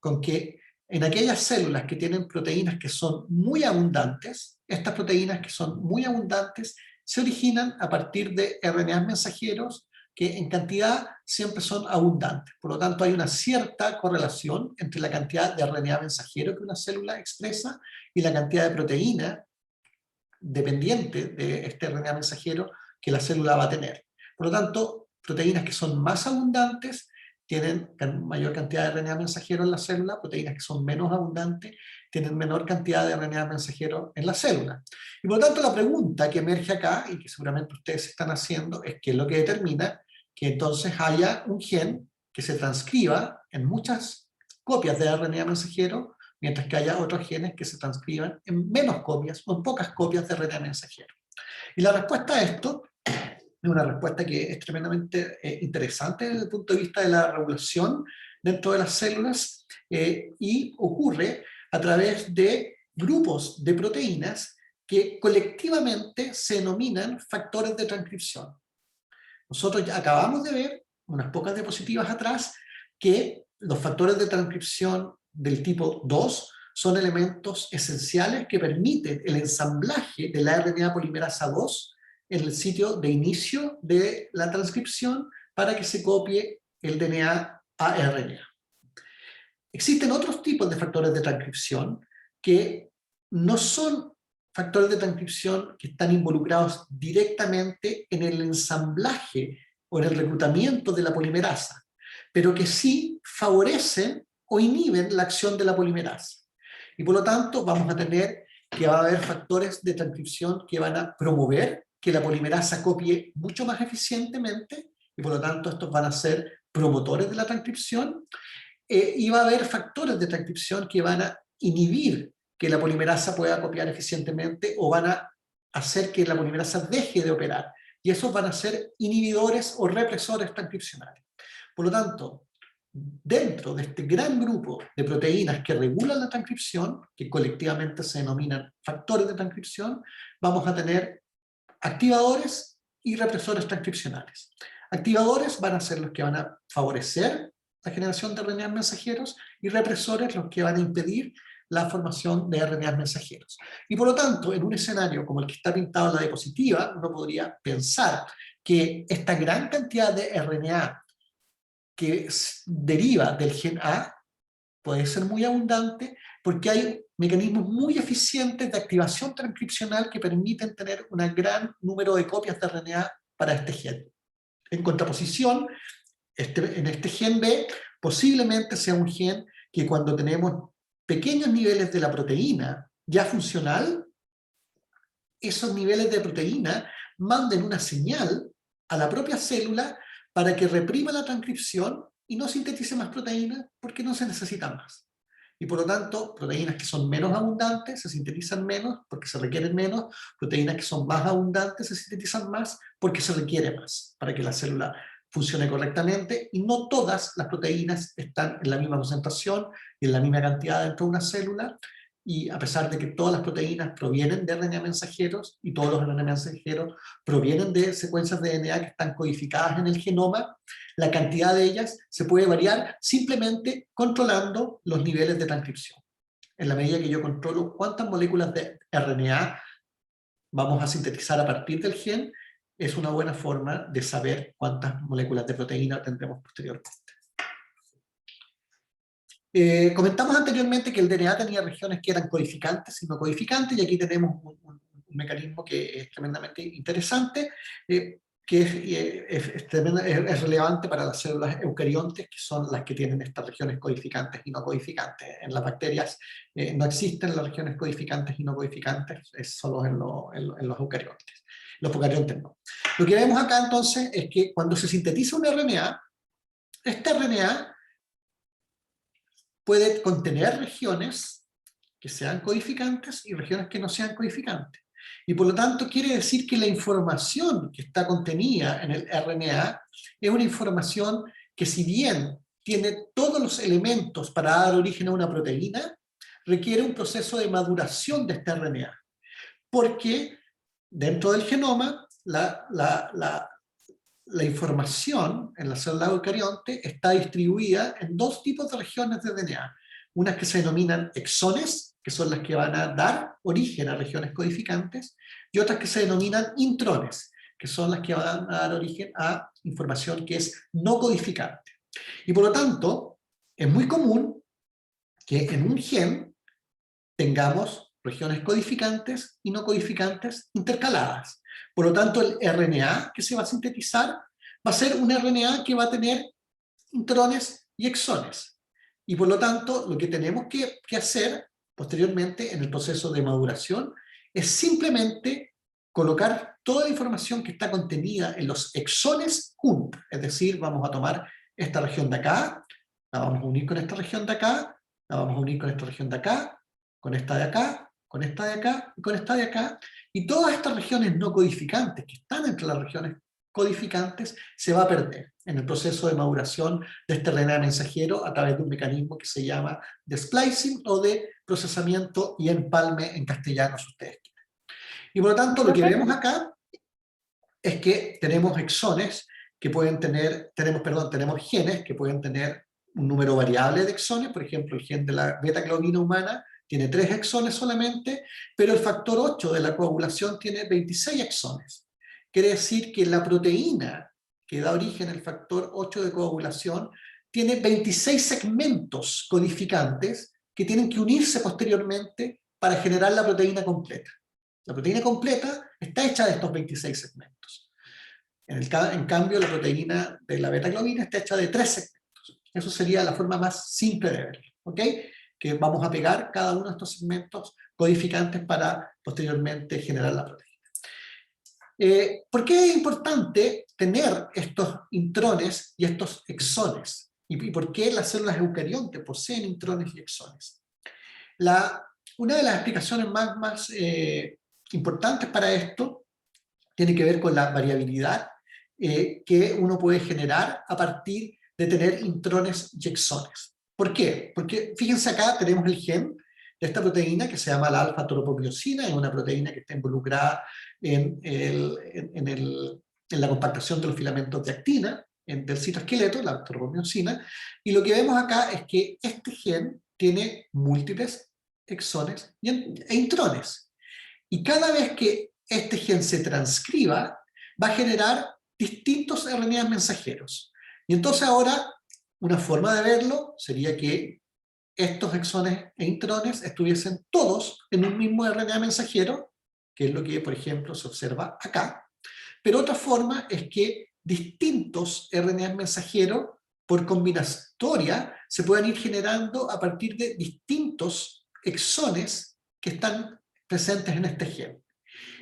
con que en aquellas células que tienen proteínas que son muy abundantes, estas proteínas que son muy abundantes se originan a partir de RNAs mensajeros que en cantidad siempre son abundantes. Por lo tanto, hay una cierta correlación entre la cantidad de RNA mensajero que una célula expresa y la cantidad de proteína dependiente de este RNA mensajero que la célula va a tener. Por lo tanto, proteínas que son más abundantes tienen mayor cantidad de RNA mensajero en la célula, proteínas que son menos abundantes tienen menor cantidad de RNA mensajero en la célula. Y por lo tanto la pregunta que emerge acá, y que seguramente ustedes están haciendo, es qué es lo que determina que entonces haya un gen que se transcriba en muchas copias de RNA mensajero, mientras que haya otros genes que se transcriban en menos copias o en pocas copias de RNA mensajero. Y la respuesta a esto es una respuesta que es tremendamente interesante desde el punto de vista de la regulación dentro de las células y ocurre a través de grupos de proteínas que colectivamente se denominan factores de transcripción. Nosotros ya acabamos de ver, unas pocas diapositivas atrás, que los factores de transcripción del tipo 2 son elementos esenciales que permiten el ensamblaje de la RNA polimerasa 2 en el sitio de inicio de la transcripción para que se copie el DNA a RNA. Existen otros tipos de factores de transcripción que no son factores de transcripción que están involucrados directamente en el ensamblaje o en el reclutamiento de la polimerasa, pero que sí favorecen o inhiben la acción de la polimerasa. Y por lo tanto vamos a tener que va a haber factores de transcripción que van a promover que la polimerasa copie mucho más eficientemente, y por lo tanto estos van a ser promotores de la transcripción, y va a haber factores de transcripción que van a inhibir que la polimerasa pueda copiar eficientemente o van a hacer que la polimerasa deje de operar. Y esos van a ser inhibidores o represores transcripcionales. Por lo tanto, dentro de este gran grupo de proteínas que regulan la transcripción, que colectivamente se denominan factores de transcripción, vamos a tener activadores y represores transcripcionales. Activadores van a ser los que van a favorecer la generación de RNA mensajeros y represores los que van a impedir la formación de RNA mensajeros. Y por lo tanto, en un escenario como el que está pintado en la diapositiva, uno podría pensar que esta gran cantidad de RNA que deriva del gen A puede ser muy abundante porque hay mecanismos muy eficientes de activación transcripcional que permiten tener un gran número de copias de RNA para este gen. En contraposición, en este gen B posiblemente sea un gen que cuando tenemos pequeños niveles de la proteína ya funcional, esos niveles de proteína manden una señal a la propia célula para que reprima la transcripción y no sintetice más proteínas porque no se necesitan más. Y por lo tanto, proteínas que son menos abundantes se sintetizan menos porque se requieren menos, proteínas que son más abundantes se sintetizan más porque se requiere más para que la célula funcione correctamente, y no todas las proteínas están en la misma concentración y en la misma cantidad dentro de una célula, y a pesar de que todas las proteínas provienen de RNA mensajeros y todos los RNA mensajeros provienen de secuencias de DNA que están codificadas en el genoma, la cantidad de ellas se puede variar simplemente controlando los niveles de transcripción. En la medida que yo controlo cuántas moléculas de RNA vamos a sintetizar a partir del gen, es una buena forma de saber cuántas moléculas de proteína tendremos posteriormente. Comentamos anteriormente que el DNA tenía regiones que eran codificantes y no codificantes, y aquí tenemos un mecanismo que es tremendamente interesante, que es relevante para las células eucariontes, que son las que tienen estas regiones codificantes y no codificantes. En las bacterias no existen las regiones codificantes y no codificantes, es solo en los eucariontes. Los procariontes no. Lo que vemos acá entonces es que cuando se sintetiza un RNA, este RNA puede contener regiones que sean codificantes y regiones que no sean codificantes. Y por lo tanto quiere decir que la información que está contenida en el RNA es una información que, si bien tiene todos los elementos para dar origen a una proteína, requiere un proceso de maduración de este RNA. Porque dentro del genoma, la información en la célula eucarionte está distribuida en dos tipos de regiones de DNA. Unas que se denominan exones, que son las que van a dar origen a regiones codificantes, y otras que se denominan intrones, que son las que van a dar origen a información que es no codificante. Y por lo tanto, es muy común que en un gen tengamos regiones codificantes y no codificantes intercaladas. Por lo tanto, el RNA que se va a sintetizar va a ser un RNA que va a tener intrones y exones. Y por lo tanto, lo que tenemos que hacer posteriormente en el proceso de maduración es simplemente colocar toda la información que está contenida en los exones juntos. Es decir, vamos a tomar esta región de acá, la vamos a unir con esta región de acá, la vamos a unir con esta región de acá, con esta de acá, con esta de acá y con esta de acá. Y todas estas regiones no codificantes que están entre las regiones codificantes se va a perder en el proceso de maduración de este RNA mensajero a través de un mecanismo que se llama de splicing o de procesamiento y empalme en castellano, si ustedes quieren. Y por lo tanto, lo que vemos acá es que tenemos exones que pueden tener, tenemos genes que pueden tener un número variable de exones. Por ejemplo, el gen de la beta-globina humana tiene 3 exones solamente, pero el factor 8 de la coagulación tiene 26 exones. Quiere decir que la proteína que da origen al factor 8 de coagulación tiene 26 segmentos codificantes que tienen que unirse posteriormente para generar la proteína completa. La proteína completa está hecha de estos 26 segmentos. En cambio, la proteína de la beta-globina está hecha de 3 segmentos. Eso sería la forma más simple de verlo, ¿ok? Que vamos a pegar cada uno de estos segmentos codificantes para posteriormente generar la proteína. ¿Por qué es importante tener estos intrones y estos exones? ¿Y por qué las células eucariontes poseen intrones y exones? Una de las explicaciones más importantes para esto tiene que ver con la variabilidad que uno puede generar a partir de tener intrones y exones. ¿Por qué? Porque fíjense acá tenemos el gen de esta proteína que se llama la alfa-toropomiosina, es una proteína que está involucrada en la compactación de los filamentos de actina del citoesqueleto, la toropomiosina, y lo que vemos acá es que este gen tiene múltiples exones e intrones. Y cada vez que este gen se transcriba, va a generar distintos RNA mensajeros. Y entonces ahora, una forma de verlo sería que estos exones e intrones estuviesen todos en un mismo RNA mensajero, que es lo que, por ejemplo, se observa acá. Pero otra forma es que distintos RNA mensajeros, por combinatoria, se puedan ir generando a partir de distintos exones que están presentes en este gen.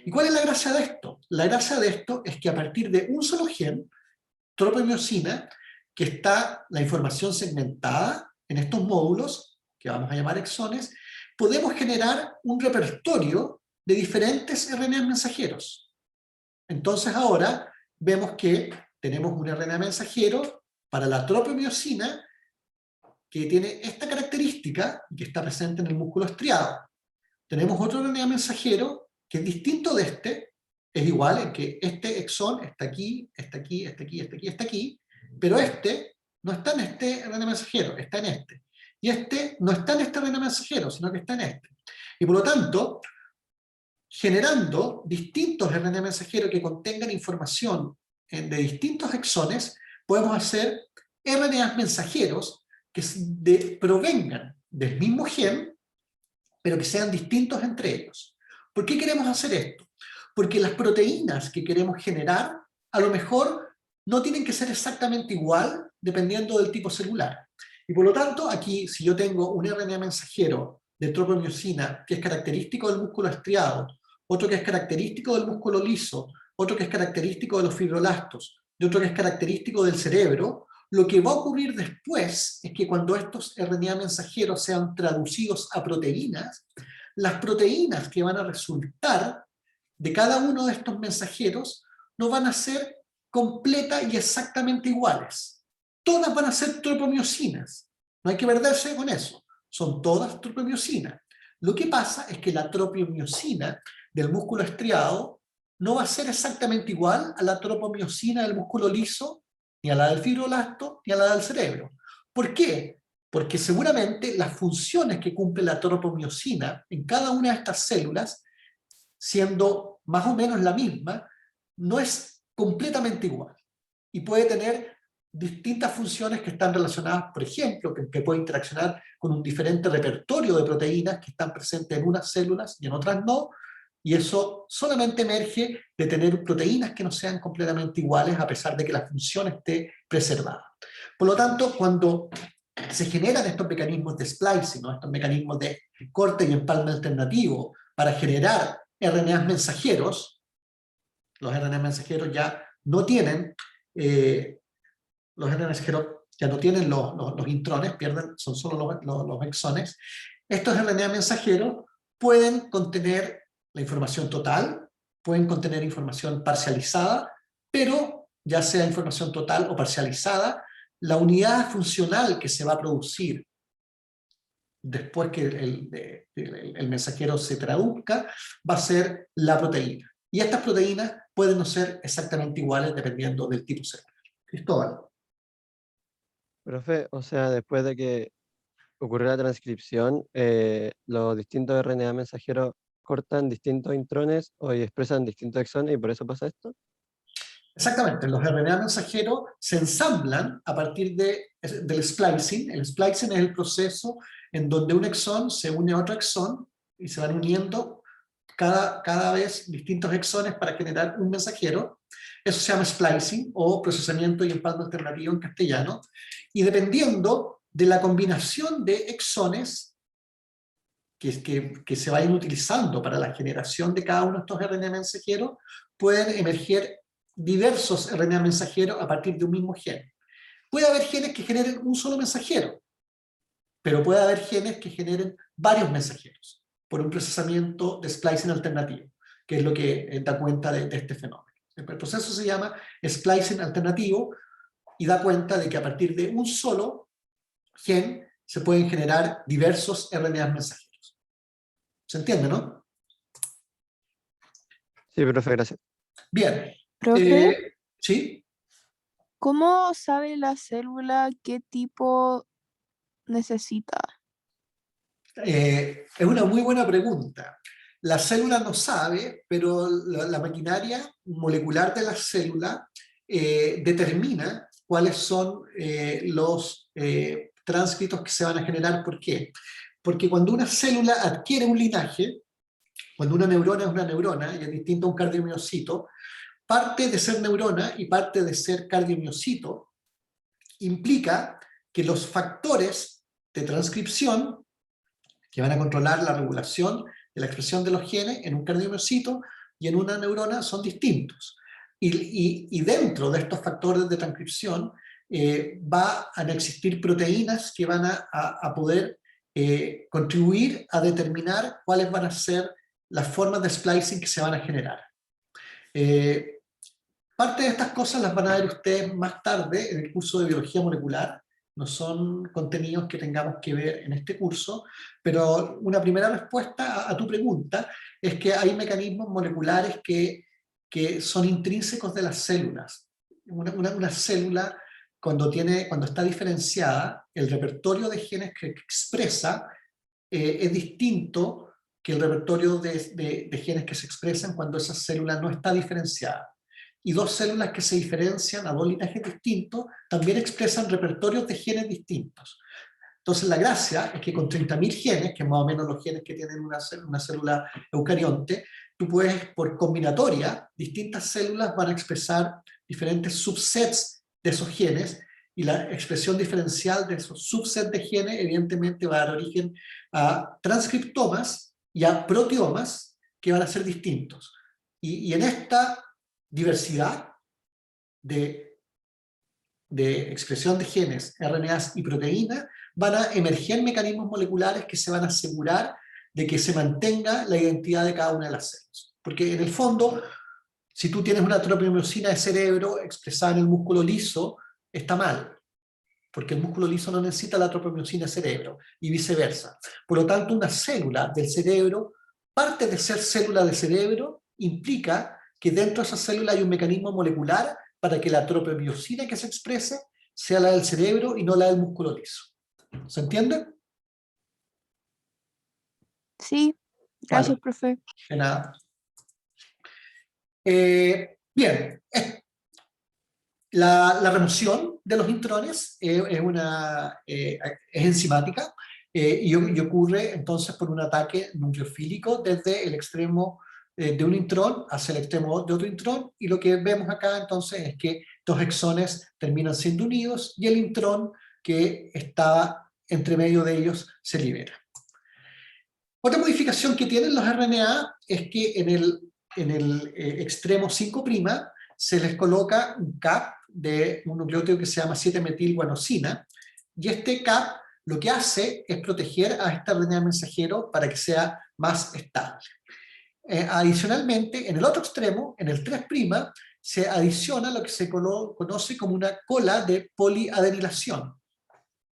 ¿Y cuál es la gracia de esto? La gracia de esto es que a partir de un solo gen, tropemiosina, que está la información segmentada en estos módulos, que vamos a llamar exones, podemos generar un repertorio de diferentes RNA mensajeros. Entonces ahora vemos que tenemos un RNA mensajero para la tropemiosina que tiene esta característica y que está presente en el músculo estriado. Tenemos otro RNA mensajero que es distinto de este, es igual en que este exón está aquí, está aquí, está aquí, está aquí, está aquí, pero este no está en este RNA mensajero, está en este. Y este no está en este RNA mensajero, sino que está en este. Y por lo tanto, generando distintos RNA mensajeros que contengan información de distintos exones, podemos hacer RNA mensajeros que provengan del mismo gen, pero que sean distintos entre ellos. ¿Por qué queremos hacer esto? Porque las proteínas que queremos generar, a lo mejor no tienen que ser exactamente igual dependiendo del tipo celular. Y por lo tanto, aquí, si yo tengo un RNA mensajero de tropemiosina que es característico del músculo estriado, otro que es característico del músculo liso, otro que es característico de los fibroblastos, y otro que es característico del cerebro, lo que va a ocurrir después es que cuando estos RNA mensajeros sean traducidos a proteínas, las proteínas que van a resultar de cada uno de estos mensajeros no van a ser completas y exactamente iguales. todas van a ser tropomiosinas. No hay que perderse con eso. Son todas tropomiosinas. Lo que pasa es que la tropomiosina del músculo estriado no va a ser exactamente igual a la tropomiosina del músculo liso, ni a la del fibroblasto, ni a la del cerebro. ¿Por qué? Porque seguramente las funciones que cumple la tropomiosina en cada una de estas células, siendo más o menos la misma, no es completamente igual. Y puede tener distintas funciones que están relacionadas, por ejemplo, que puede interaccionar con un diferente repertorio de proteínas que están presentes en unas células y en otras no, y eso solamente emerge de tener proteínas que no sean completamente iguales a pesar de que la función esté preservada. Por lo tanto, cuando se generan estos mecanismos de splicing, ¿no? Estos mecanismos de corte y empalme alternativo para generar RNAs mensajeros, los RNAs mensajeros ya no tienen los RNA mensajeros ya no tienen los intrones, son solo los exones. Estos RNA mensajeros pueden contener la información total, pueden contener información parcializada, pero ya sea información total o parcializada, la unidad funcional que se va a producir después que el mensajero se traduzca va a ser la proteína. Y estas proteínas pueden no ser exactamente iguales dependiendo del tipo celular. Cristóbal. Profe, o sea, después de que ocurrió la transcripción, los distintos RNA mensajeros cortan distintos intrones y expresan distintos exones, y por eso pasa esto. Exactamente, los RNA mensajeros se ensamblan a partir del splicing. El splicing es el proceso en donde un exón se une a otro exón y se van uniendo cada vez distintos exones para generar un mensajero. Eso se llama splicing o procesamiento y empalme alternativo en castellano. Y dependiendo de la combinación de exones que se vayan utilizando para la generación de cada uno de estos RNA mensajeros, pueden emerger diversos RNA mensajeros a partir de un mismo gen. Puede haber genes que generen un solo mensajero, pero puede haber genes que generen varios mensajeros por un procesamiento de splicing alternativo, que es lo que da cuenta de este fenómeno. El proceso se llama splicing alternativo y da cuenta de que a partir de un solo gen se pueden generar diversos RNA mensajeros. ¿Se entiende, no? Sí, profe, gracias. Bien. Profe, ¿Sí? ¿cómo sabe la célula qué tipo necesita? Es una muy buena pregunta. La célula no sabe, pero la maquinaria molecular de la célula determina cuáles son los tránscritos que se van a generar. ¿Por qué? Porque cuando una célula adquiere un linaje, cuando una neurona es una neurona, y es distinto a un cardiomiocito, parte de ser neurona y parte de ser cardiomiocito implica que los factores de transcripción que van a controlar la regulación de la expresión de los genes en un cardiomiocito y en una neurona son distintos. Y dentro de estos factores de transcripción va a existir proteínas que van a poder contribuir a determinar cuáles van a ser las formas de splicing que se van a generar. Parte de estas cosas las van a ver ustedes más tarde en el curso de biología molecular. No son contenidos que tengamos que ver en este curso, pero una primera respuesta a tu pregunta es que hay mecanismos moleculares que son intrínsecos de las células. Una célula, cuando está diferenciada, el repertorio de genes que expresa es distinto que el repertorio de genes que se expresan cuando esa célula no está diferenciada. Y dos células que se diferencian a dos linajes distintos también expresan repertorios de genes distintos. Entonces la gracia es que con 30.000 genes, que es más o menos los genes que tienen una célula eucarionte, tú puedes, por combinatoria, distintas células van a expresar diferentes subsets de esos genes, y la expresión diferencial de esos subsets de genes evidentemente va a dar origen a transcriptomas y a proteomas que van a ser distintos. Y en esta diversidad de expresión de genes, RNAs y proteínas, van a emerger mecanismos moleculares que se van a asegurar de que se mantenga la identidad de cada una de las células. Porque en el fondo, si tú tienes una tropomiosina de cerebro expresada en el músculo liso, está mal. porque el músculo liso no necesita la tropomiosina del cerebro, y viceversa. Por lo tanto, una célula del cerebro, parte de ser célula del cerebro, implica que dentro de esa célula hay un mecanismo molecular para que la tropomiosina que se exprese sea la del cerebro y no la del músculo liso. ¿Se entiende? Sí, gracias, Vale, profe. de nada. Bien, la remoción de los intrones es enzimática y ocurre entonces por un ataque nucleofílico desde el extremo de un intrón hacia el extremo de otro intrón, y lo que vemos acá entonces es que dos exones terminan siendo unidos y el intrón que estaba entre medio de ellos se libera. Otra modificación que tienen los RNA es que en el extremo 5' se les coloca un cap de un nucleótido que se llama 7-metilguanosina, y este cap lo que hace es proteger a este RNA mensajero para que sea más estable. Adicionalmente, en el otro extremo, en el 3', se adiciona lo que se conoce como una cola de poliadenilación.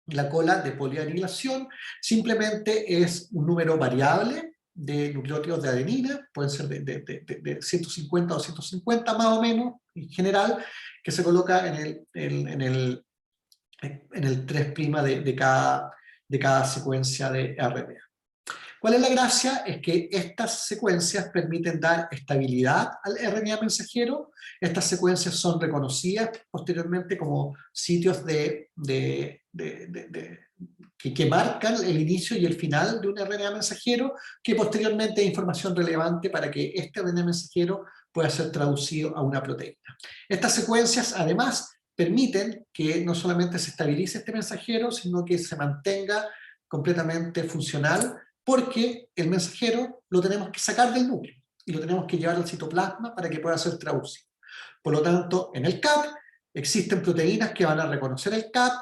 La cola de poliadenilación simplemente es un número variable de nucleótidos de adenina, pueden ser de 150 o 250 más o menos, en general, que se coloca en el 3' de cada secuencia de RNA. ¿Cuál es la gracia? Es que estas secuencias permiten dar estabilidad al RNA mensajero. Estas secuencias son reconocidas posteriormente como sitios que marcan el inicio y el final de un RNA mensajero, que posteriormente es información relevante para que este RNA mensajero pueda ser traducido a una proteína. Estas secuencias, además, permiten que no solamente se estabilice este mensajero, sino que se mantenga completamente funcional, porque el mensajero lo tenemos que sacar del núcleo y lo tenemos que llevar al citoplasma para que pueda ser traducido. Por lo tanto, en el CAP existen proteínas que van a reconocer el CAP,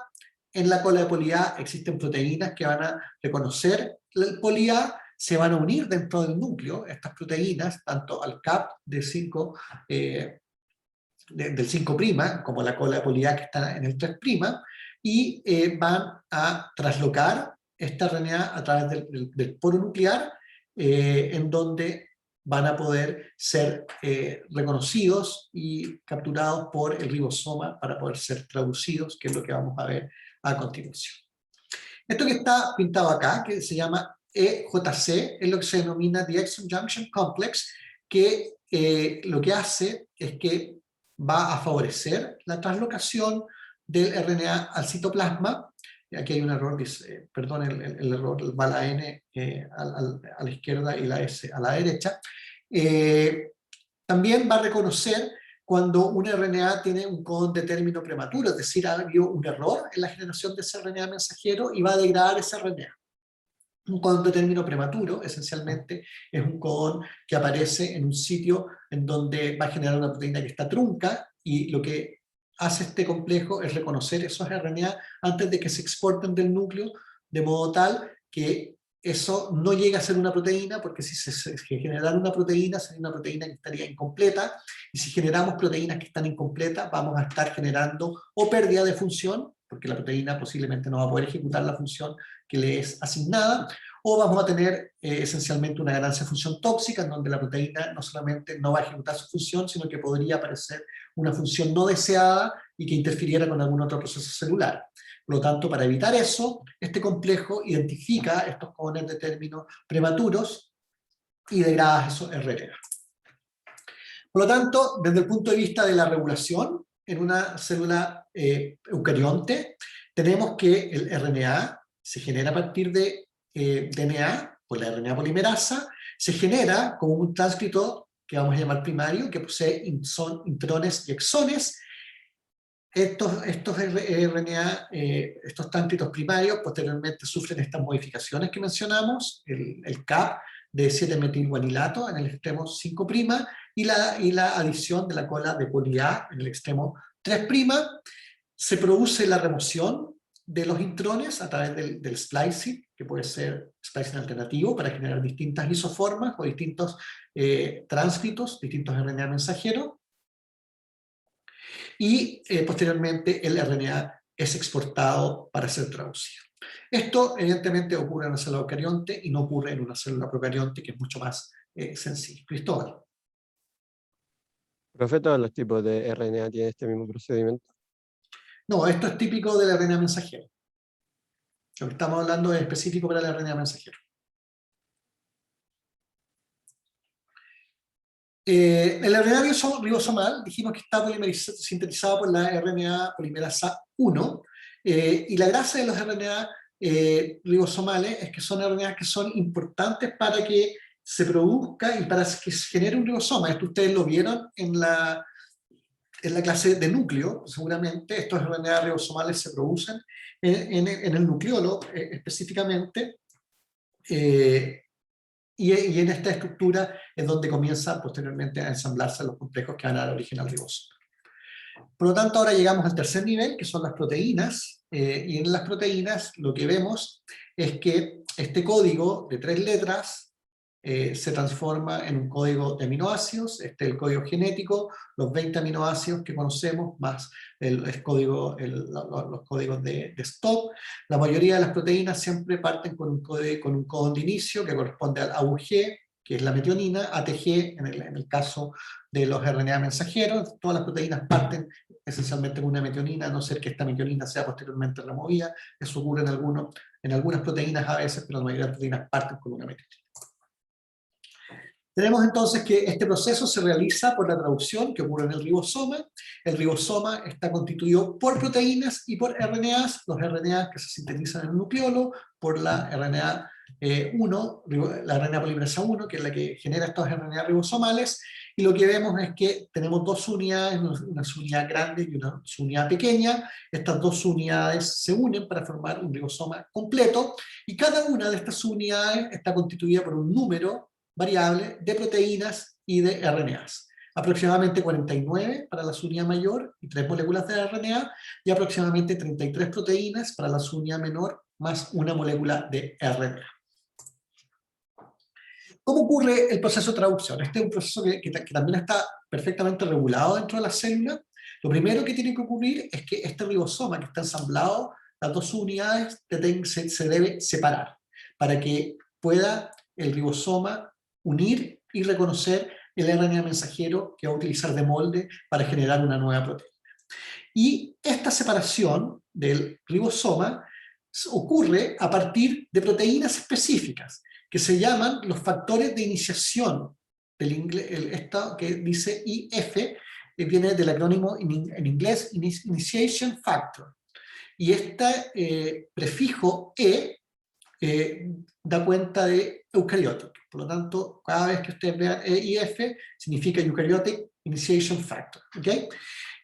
en la cola de poli-A existen proteínas que van a reconocer el poli-A, se van a unir dentro del núcleo estas proteínas, tanto al CAP del 5' como la cola de poli-A que está en el 3', y van a traslocar esta RNA a través del poro nuclear, en donde van a poder ser reconocidos y capturados por el ribosoma para poder ser traducidos, que es lo que vamos a ver a continuación. Esto que está pintado acá, que se llama EJC, es lo que se denomina The Exon Junction Complex, que lo que hace es que va a favorecer la translocación del RNA al citoplasma. Aquí hay un error, perdón, el error, va la N a la izquierda y la S a la derecha. También va a reconocer cuando un RNA tiene un codón de término prematuro, es decir, ha habido un error en la generación de ese RNA mensajero y va a degradar ese RNA. Un codón de término prematuro, esencialmente, es un codón que aparece en un sitio en donde va a generar una proteína que está trunca, y lo que hace este complejo es reconocer esos RNA antes de que se exporten del núcleo, de modo tal que eso no llega a ser una proteína, porque si se generara una proteína, sería una proteína que estaría incompleta, y si generamos proteínas que están incompletas, vamos a estar generando o pérdida de función, porque la proteína posiblemente no va a poder ejecutar la función que le es asignada, o vamos a tener esencialmente una ganancia de función tóxica, en donde la proteína no solamente no va a ejecutar su función, sino que podría aparecer una función no deseada y que interfiriera con algún otro proceso celular. Por lo tanto, para evitar eso, este complejo identifica estos codones de término prematuros y degrada esos RNA. Por lo tanto, desde el punto de vista de la regulación, en una célula eucarionte, tenemos que el RNA se genera a partir de DNA, por la RNA polimerasa, se genera como un transcriptor que vamos a llamar primario, que posee intrones y exones. Estos RNA, estos transcriptos primarios, posteriormente sufren estas modificaciones que mencionamos, el CAP de 7-metilguanilato en el extremo 5' y la adición de la cola de poli-A en el extremo 3'. Se produce la remoción de los intrones a través del splicing, que puede ser splicing alternativo para generar distintas isoformas o distintos transcriptos, distintos RNA mensajeros, y posteriormente el RNA es exportado para ser traducido. Esto evidentemente ocurre en una célula eucarionte y no ocurre en una célula procarionte, que es mucho más sencillo. Cristóbal. Profe, ¿todos los tipos de RNA tienen este mismo procedimiento? No, esto es típico del RNA mensajero. Lo que estamos hablando es específico para el RNA mensajero. El RNA ribosomal, dijimos que está sintetizado por la RNA polimerasa 1, y la gracia de los RNA ribosomales es que son RNA que son importantes para que se produzca y para que se genere un ribosoma. Esto ustedes lo vieron en la clase de núcleo, seguramente. Estos RNA ribosomales se producen en el nucleolo específicamente, y en esta estructura es donde comienza posteriormente a ensamblarse los complejos que van a dar origen al ribosoma. Por lo tanto, ahora llegamos al tercer nivel, que son las proteínas, y en las proteínas lo que vemos es que este código de 3 letras se transforma en un código de aminoácidos. Este es el código genético, los 20 aminoácidos que conocemos, más los códigos de stop. La mayoría de las proteínas siempre parten con un codón de inicio que corresponde al AUG, que es la metionina, ATG en el caso de los RNA mensajeros. Todas las proteínas parten esencialmente con una metionina, a no ser que esta metionina sea posteriormente removida. Eso ocurre en algunas proteínas a veces, pero la mayoría de las proteínas parten con una metionina. Tenemos entonces que este proceso se realiza por la traducción que ocurre en el ribosoma. El ribosoma está constituido por proteínas y por RNAs, los RNAs que se sintetizan en el nucleolo, por la RNA 1, la RNA polimerasa 1, que es la que genera estos RNA ribosomales, y lo que vemos es que tenemos dos unidades, una unidad grande y una unidad pequeña. Estas dos unidades se unen para formar un ribosoma completo, y cada una de estas unidades está constituida por un número variable de proteínas y de RNAs. Aproximadamente 49 para la unidad mayor y 3 moléculas de RNA, y aproximadamente 33 proteínas para la unidad menor, más una molécula de RNA. ¿Cómo ocurre el proceso de traducción? Este es un proceso que también está perfectamente regulado dentro de la célula. Lo primero que tiene que ocurrir es que este ribosoma que está ensamblado, las dos unidades se debe separar para que pueda el ribosoma unir y reconocer el RNA mensajero que va a utilizar de molde para generar una nueva proteína. Y esta separación del ribosoma ocurre a partir de proteínas específicas, que se llaman los factores de iniciación, esto que dice IF, que viene del acrónimo en inglés Initiation Factor. Y este prefijo E da cuenta de eukaryotic. Por lo tanto, cada vez que ustedes vean EIF, significa Eukaryotic Initiation Factor. ¿Okay?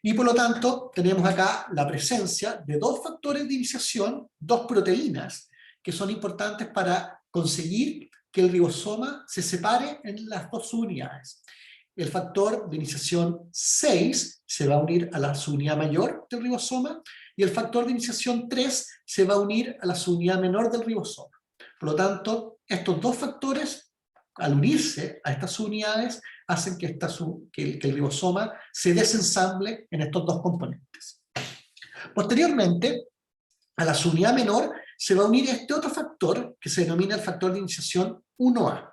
Y por lo tanto, tenemos acá la presencia de dos factores de iniciación, dos proteínas, que son importantes para conseguir que el ribosoma se separe en las dos unidades. El factor de iniciación 6 se va a unir a la subunidad mayor del ribosoma, y el factor de iniciación 3 se va a unir a la subunidad menor del ribosoma. Por lo tanto, estos dos factores, al unirse a estas subunidades, hacen que el ribosoma se desensamble en estos dos componentes. Posteriormente, a la subunidad menor se va a unir este otro factor que se denomina el factor de iniciación 1A.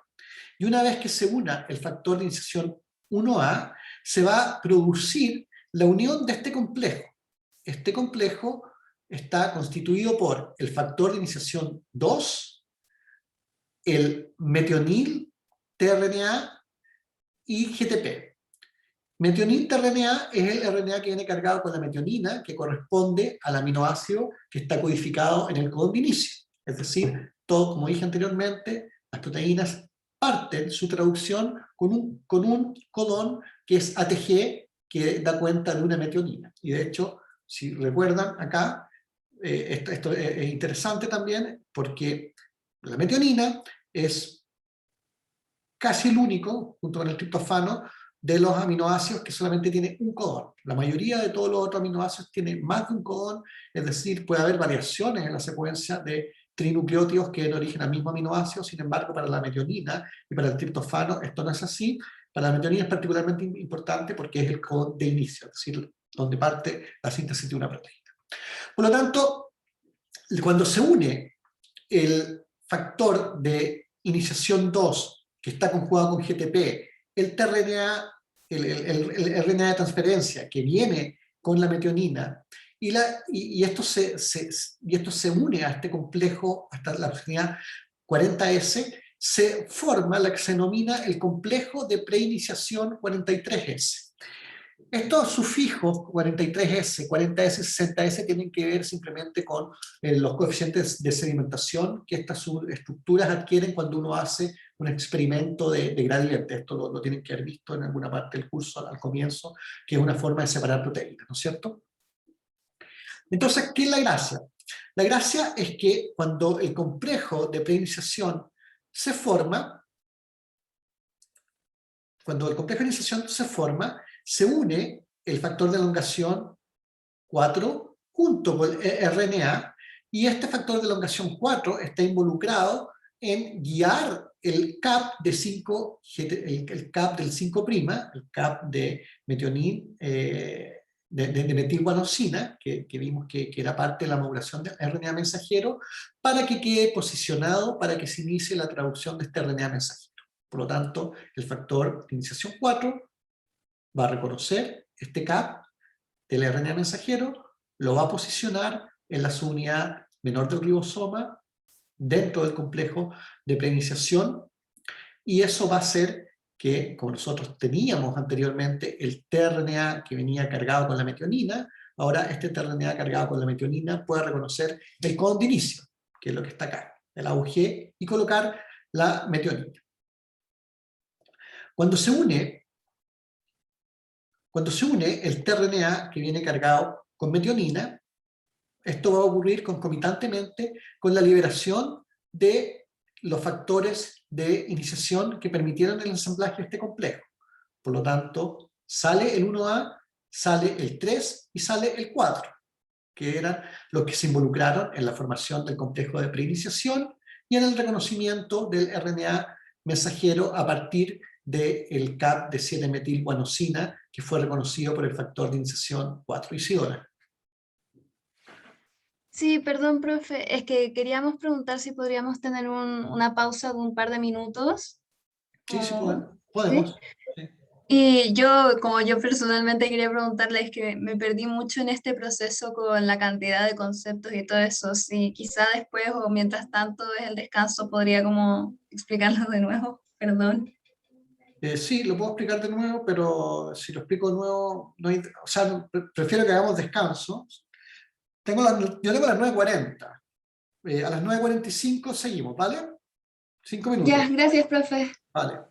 Y una vez que se una el factor de iniciación 1A, se va a producir la unión de este complejo. Este complejo está constituido por el factor de iniciación 2, el metionil tRNA y GTP. Metionil tRNA es el RNA que viene cargado con la metionina, que corresponde al aminoácido que está codificado en el codón de inicio. Es decir, todo, como dije anteriormente, las proteínas parten su traducción con un codón que es ATG, que da cuenta de una metionina. Y de hecho, si recuerdan acá, esto es interesante también, porque la metionina es casi el único, junto con el triptofano, de los aminoácidos que solamente tiene un codón. La mayoría de todos los otros aminoácidos tienen más de un codón, es decir, puede haber variaciones en la secuencia de trinucleótidos que den origen al mismo aminoácido. Sin embargo, para la metionina y para el triptofano esto no es así. Para la metionina es particularmente importante porque es el codón de inicio, es decir, donde parte la síntesis de una proteína. Por lo tanto, cuando se une el factor de iniciación 2, que está conjugado con GTP, el tRNA, el RNA de transferencia que viene con la metionina, y esto se une a este complejo, hasta la unidad 40S, se forma lo que se denomina el complejo de preiniciación 43S. Estos sufijos 43S, 40S, 60S tienen que ver simplemente con los coeficientes de sedimentación que estas estructuras adquieren cuando uno hace un experimento de gradiente. Esto lo tienen que haber visto en alguna parte del curso al comienzo, que es una forma de separar proteínas, ¿no es cierto? Entonces, ¿qué es la gracia? La gracia es que cuando el complejo de preiniciación se forma, se une el factor de elongación 4 junto con el RNA, y este factor de elongación 4 está involucrado en guiar el CAP, el CAP del 5', el CAP de metionín, de metilguanosina, que vimos que era parte de la maduración del RNA mensajero, para que quede posicionado, para que se inicie la traducción de este RNA mensajero. Por lo tanto, el factor de iniciación 4 va a reconocer este CAP del RNA mensajero, lo va a posicionar en la subunidad menor del ribosoma, dentro del complejo de preiniciación, y eso va a hacer que, como nosotros teníamos anteriormente el tRNA que venía cargado con la metionina, ahora este tRNA cargado con la metionina pueda reconocer el codón de inicio, que es lo que está acá, el AUG, y colocar la metionina. Cuando se une el tRNA que viene cargado con metionina, esto va a ocurrir concomitantemente con la liberación de los factores de iniciación que permitieron el ensamblaje de este complejo. Por lo tanto, sale el 1A, sale el 3 y sale el 4, que eran los que se involucraron en la formación del complejo de preiniciación y en el reconocimiento del RNA mensajero a partir del CAP de 7-metilguanosina, que fue reconocido por el factor de iniciación 4. Isidora. Sí, perdón, profe, es que queríamos preguntar si podríamos tener una pausa de un par de minutos. Sí, sí, ¿Sí? podemos. Sí. Y como yo personalmente quería preguntarles que me perdí mucho en este proceso con la cantidad de conceptos y todo eso, si quizá después o mientras tanto es el descanso podría como explicarlo de nuevo, perdón. Sí, lo puedo explicar de nuevo, pero si lo explico de nuevo, o sea, prefiero que hagamos descanso. Yo tengo las 9:40. A las 9:45 seguimos, ¿vale? 5 minutos. Ya, gracias, profe. Vale.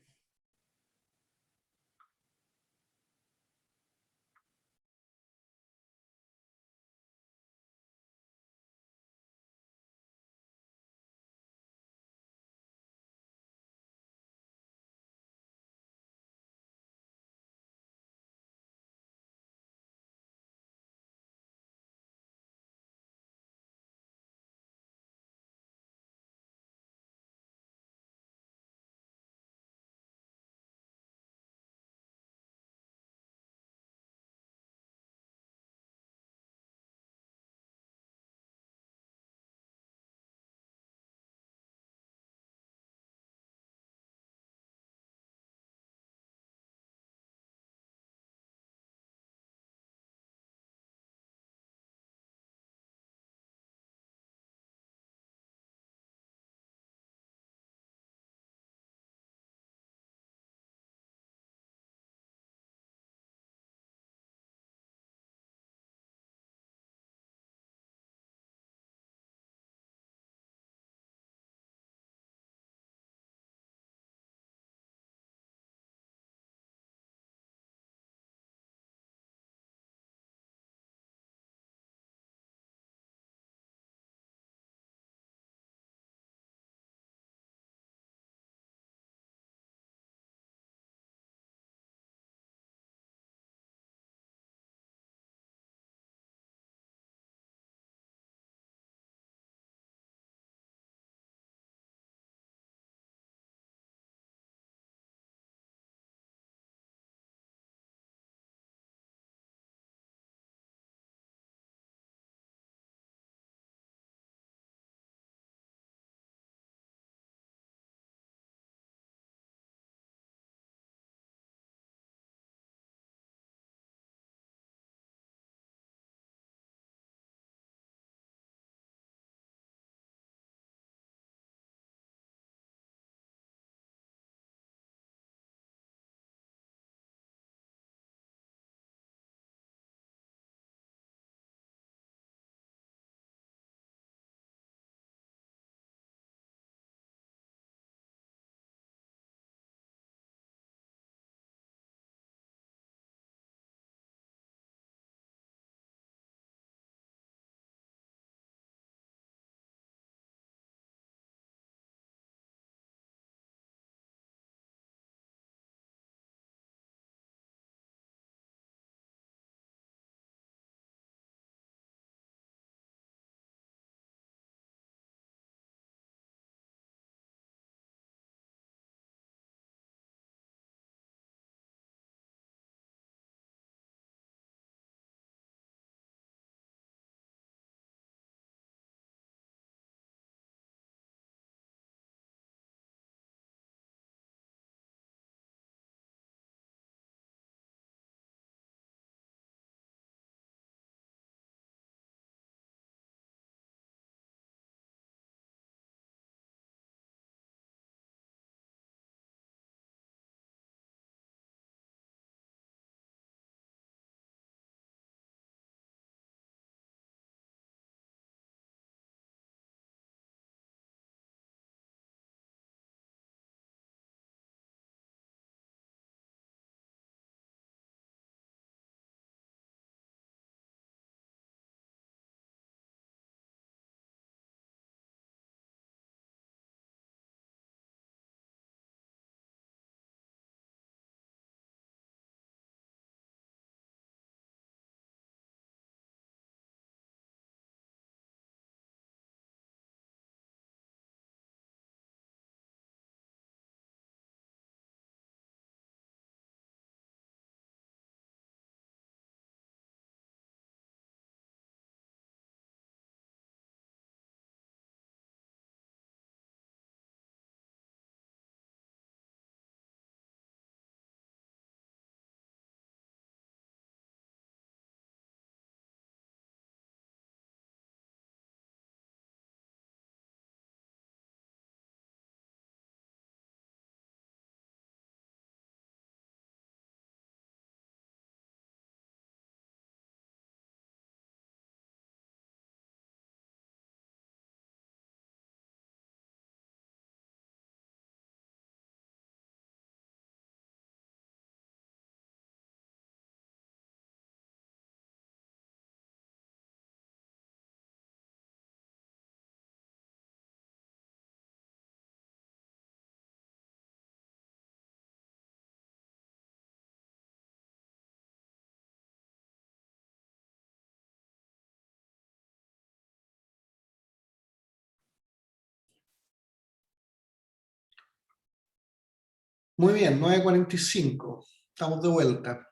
Muy bien, 9:45. Estamos de vuelta.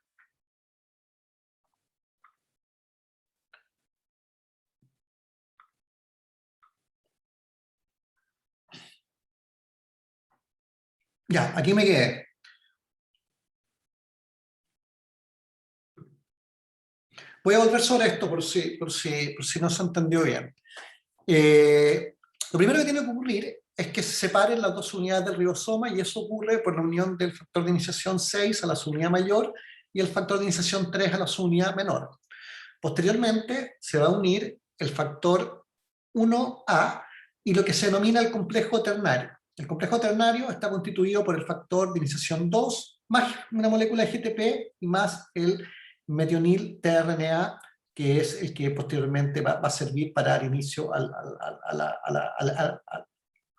Ya, aquí me quedé. Voy a volver sobre esto por si no se entendió bien. Lo primero que tiene que ocurrir es que se separen las dos unidades del ribosoma, y eso ocurre por la unión del factor de iniciación 6 a la subunidad mayor y el factor de iniciación 3 a la subunidad menor. Posteriormente se va a unir el factor 1A y lo que se denomina el complejo ternario. El complejo ternario está constituido por el factor de iniciación 2 más una molécula de GTP y más el metionil tRNA, que es el que posteriormente va a servir para dar inicio a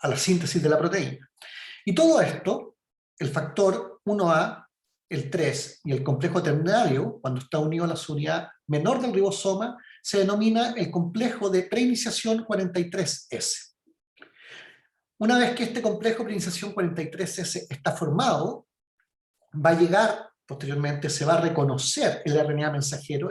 la síntesis de la proteína. Y todo esto, el factor 1A, el 3 y el complejo ternario, cuando está unido a la subunidad menor del ribosoma, se denomina el complejo de preiniciación 43S. Una vez que este complejo de preiniciación 43S está formado, va a llegar, posteriormente se va a reconocer el RNA mensajero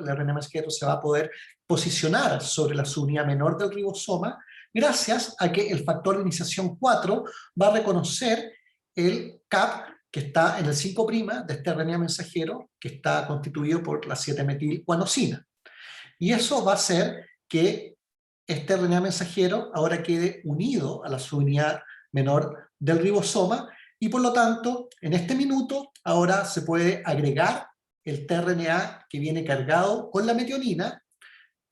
se va a poder posicionar sobre la subunidad menor del ribosoma, gracias a que el factor de iniciación 4 va a reconocer el CAP que está en el 5' de este RNA mensajero, que está constituido por la 7-metilguanosina. Y eso va a hacer que este RNA mensajero ahora quede unido a la subunidad menor del ribosoma, y por lo tanto, en este minuto, ahora se puede agregar el tRNA que viene cargado con la metionina,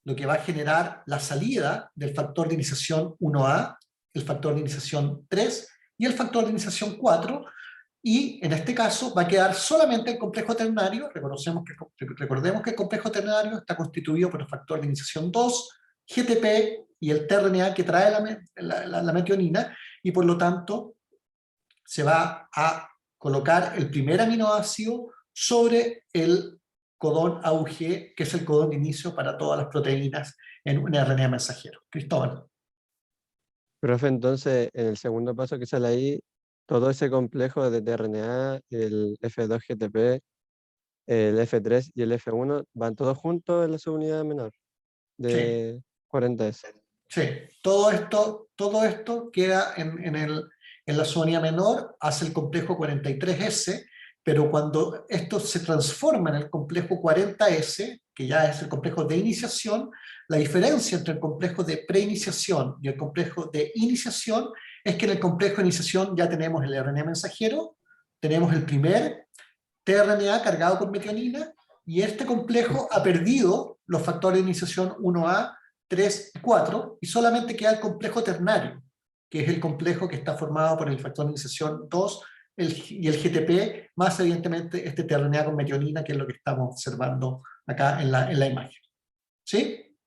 lo que va a generar la salida del factor de iniciación 1A, el factor de iniciación 3 y el factor de iniciación 4, y en este caso va a quedar solamente el complejo ternario. Recordemos que el complejo ternario está constituido por el factor de iniciación 2, GTP y el tRNA que trae la metionina, y por lo tanto se va a colocar el primer aminoácido sobre el codón AUG, que es el codón de inicio para todas las proteínas en un RNA mensajero. Cristóbal. Profe, entonces, en el segundo paso que sale ahí, todo ese complejo de tRNA, el F2-GTP, el F3 y el F1, van todos juntos en la subunidad menor de 40S. Sí, todo esto queda en la subunidad menor, hace el complejo 43S, pero cuando esto se transforma en el complejo 40S, que ya es el complejo de iniciación, la diferencia entre el complejo de preiniciación y el complejo de iniciación es que en el complejo de iniciación ya tenemos el RNA mensajero, tenemos el primer tRNA cargado con metionina, y este complejo ha perdido los factores de iniciación 1A, 3 y 4, y solamente queda el complejo ternario, que es el complejo que está formado por el factor de iniciación 2 y el GTP, más evidentemente este tRNA con metionina, que es lo que estamos observando acá en la imagen. ¿Sí?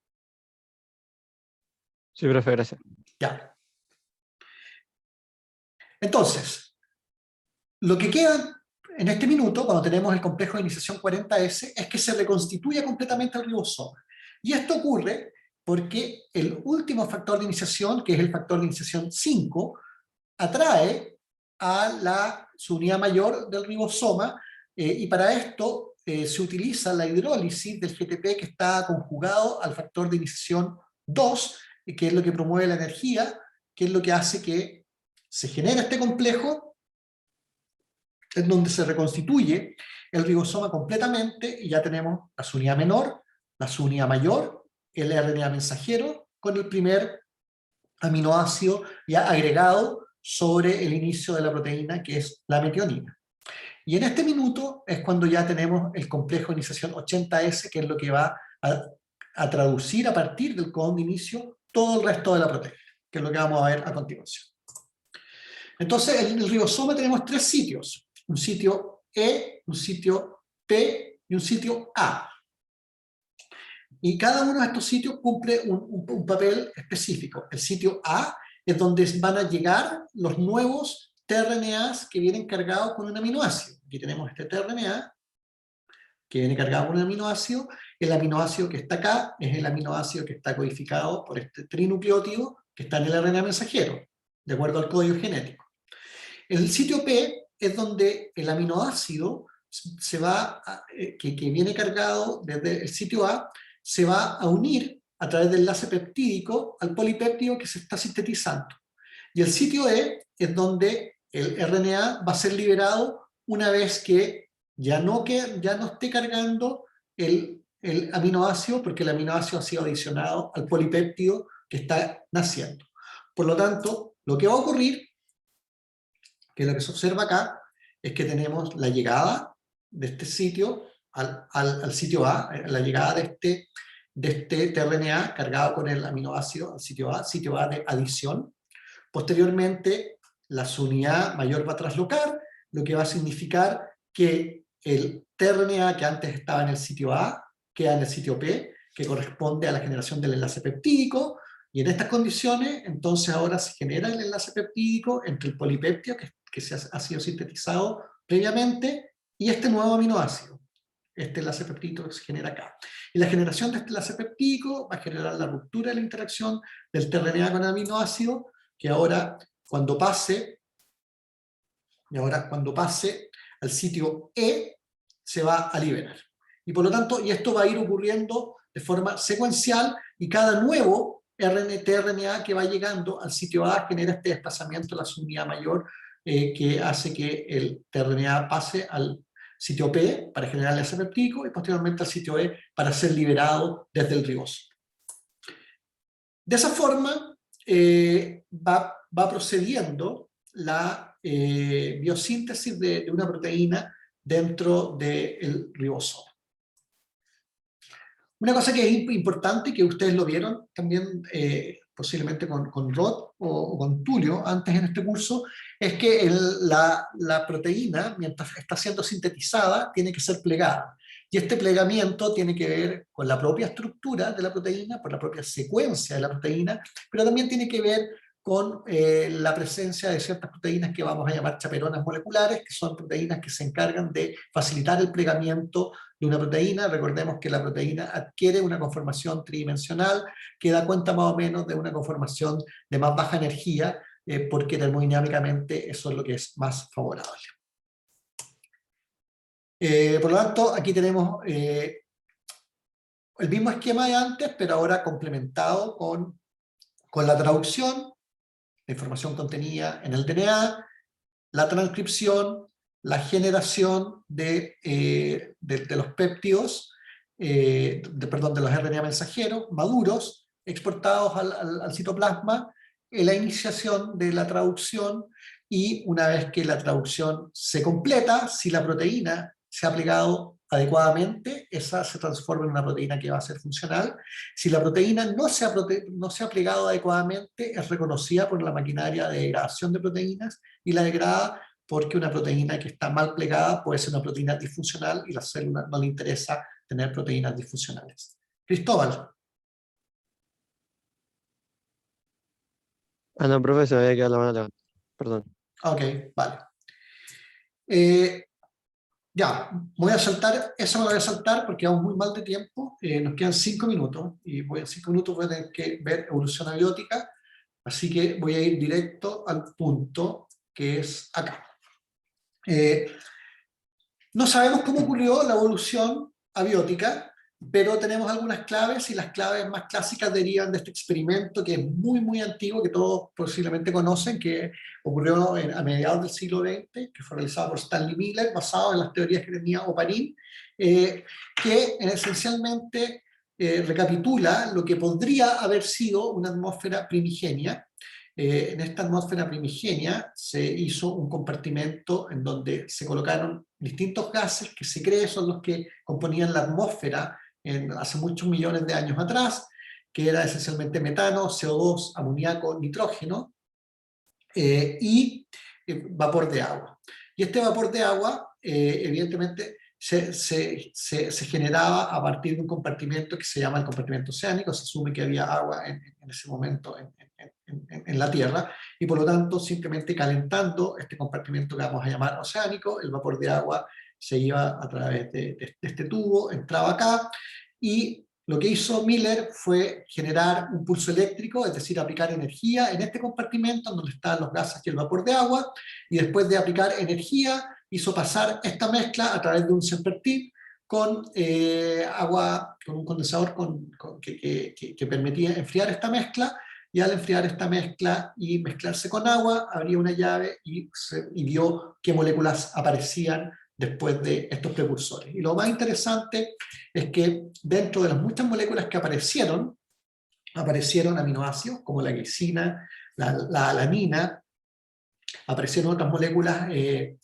Sí, profe, gracias. Ya. Entonces, lo que queda en este minuto, cuando tenemos el complejo de iniciación 40S, es que se reconstituya completamente el ribosoma. Y esto ocurre porque el último factor de iniciación, que es el factor de iniciación 5, atrae a la subunidad mayor del ribosoma, y para esto se utiliza la hidrólisis del GTP que está conjugado al factor de iniciación 2, que es lo que promueve la energía, que es lo que hace que se genere este complejo, en donde se reconstituye el ribosoma completamente, y ya tenemos la subunidad menor, la subunidad mayor, el RNA mensajero, con el primer aminoácido ya agregado sobre el inicio de la proteína, que es la metionina. Y en este minuto es cuando ya tenemos el complejo de iniciación 80S, que es lo que va a traducir a partir del codón de inicio todo el resto de la proteína, que es lo que vamos a ver a continuación. Entonces, en el ribosoma tenemos tres sitios: un sitio E, un sitio P y un sitio A. Y cada uno de estos sitios cumple un papel específico. El sitio A es donde van a llegar los nuevos tRNAs que vienen cargados con un aminoácido. Aquí tenemos este tRNA que viene cargado con un aminoácido. El aminoácido que está acá es el aminoácido que está codificado por este trinucleótido que está en el RNA mensajero, de acuerdo al código genético. El sitio P es donde el aminoácido que viene cargado desde el sitio A, se va a unir a través del enlace peptídico al polipéptido que se está sintetizando. Y el sitio E es donde el RNA va a ser liberado una vez que ya no esté cargando el aminoácido, porque el aminoácido ha sido adicionado al polipéptido que está naciendo. Por lo tanto, lo que va a ocurrir, que lo que se observa acá, es que tenemos la llegada de este sitio al sitio A, la llegada de este tRNA cargado con el aminoácido al sitio A de adición. Posteriormente, la unidad mayor va a traslocar, lo que va a significar que el tRNA que antes estaba en el sitio A queda en el sitio P, que corresponde a la generación del enlace peptídico, y en estas condiciones, entonces ahora se genera el enlace peptídico entre el polipéptido que ha sido sintetizado previamente y este nuevo aminoácido. Este enlace peptídico que se genera acá. Y la generación de este enlace peptídico va a generar la ruptura de la interacción del tRNA con el aminoácido, que ahora cuando pase al sitio E, se va a liberar. Y por lo tanto, y esto va a ir ocurriendo de forma secuencial, y cada nuevo tRNA que va llegando al sitio A genera este desplazamiento de la subunidad mayor, que hace que el tRNA pase al sitio P para generar el enlace peptídico y posteriormente al sitio E para ser liberado desde el ribosoma. De esa forma va procediendo la biosíntesis de una proteína dentro del ribosoma. Una cosa que es importante, que ustedes lo vieron también posiblemente con Rod o con Tulio antes en este curso, es que la proteína, mientras está siendo sintetizada, tiene que ser plegada. Y este plegamiento tiene que ver con la propia estructura de la proteína, por la propia secuencia de la proteína, pero también tiene que ver con la presencia de ciertas proteínas que vamos a llamar chaperonas moleculares, que son proteínas que se encargan de facilitar el plegamiento de una proteína. Recordemos que la proteína adquiere una conformación tridimensional que da cuenta más o menos de una conformación de más baja energía, porque termodinámicamente eso es lo que es más favorable. Por lo tanto, aquí tenemos el mismo esquema de antes, pero ahora complementado con la traducción, la información contenida en el DNA, la transcripción, la generación de los péptidos, de los RNA mensajeros maduros, exportados al citoplasma, la iniciación de la traducción, y una vez que la traducción se completa, si la proteína se ha plegado adecuadamente, esa se transforma en una proteína que va a ser funcional. Si la proteína no se ha plegado adecuadamente, es reconocida por la maquinaria de degradación de proteínas y la degrada, porque una proteína que está mal plegada puede ser una proteína disfuncional y a la célula no le interesa tener proteínas disfuncionales. Cristóbal. Ah, no, profe, se me había quedado la mano levantada. Perdón. Ok, vale. Ya, eso me lo voy a saltar porque vamos muy mal de tiempo. Nos quedan 5 minutos y en 5 minutos voy a tener que ver evolución abiótica, así que voy a ir directo al punto que es acá. No sabemos cómo ocurrió la evolución abiótica, pero tenemos algunas claves, y las claves más clásicas derivan de este experimento que es muy, muy antiguo, que todos posiblemente conocen, que ocurrió a mediados del siglo XX, que fue realizado por Stanley Miller, basado en las teorías que tenía Oparin, que esencialmente recapitula lo que podría haber sido una atmósfera primigenia. En esta atmósfera primigenia se hizo un compartimento en donde se colocaron distintos gases que se cree son los que componían la atmósfera hace muchos millones de años atrás, que era esencialmente metano, CO2, amoníaco, nitrógeno, y vapor de agua. Y este vapor de agua, evidentemente, se generaba a partir de un compartimento que se llama el compartimento oceánico. Se asume que había agua en ese momento en la Tierra, y por lo tanto simplemente calentando este compartimento que vamos a llamar oceánico, el vapor de agua se iba a través de este tubo, entraba acá, y lo que hizo Miller fue generar un pulso eléctrico, es decir, aplicar energía en este compartimento donde están los gases y el vapor de agua, y después de aplicar energía, hizo pasar esta mezcla a través de un Sempertip con agua, con un condensador que permitía enfriar esta mezcla, y al enfriar esta mezcla y mezclarse con agua, abría una llave y vio qué moléculas aparecían después de estos precursores. Y lo más interesante es que dentro de las muchas moléculas que aparecieron aminoácidos como la glicina, la alanina, aparecieron otras moléculas que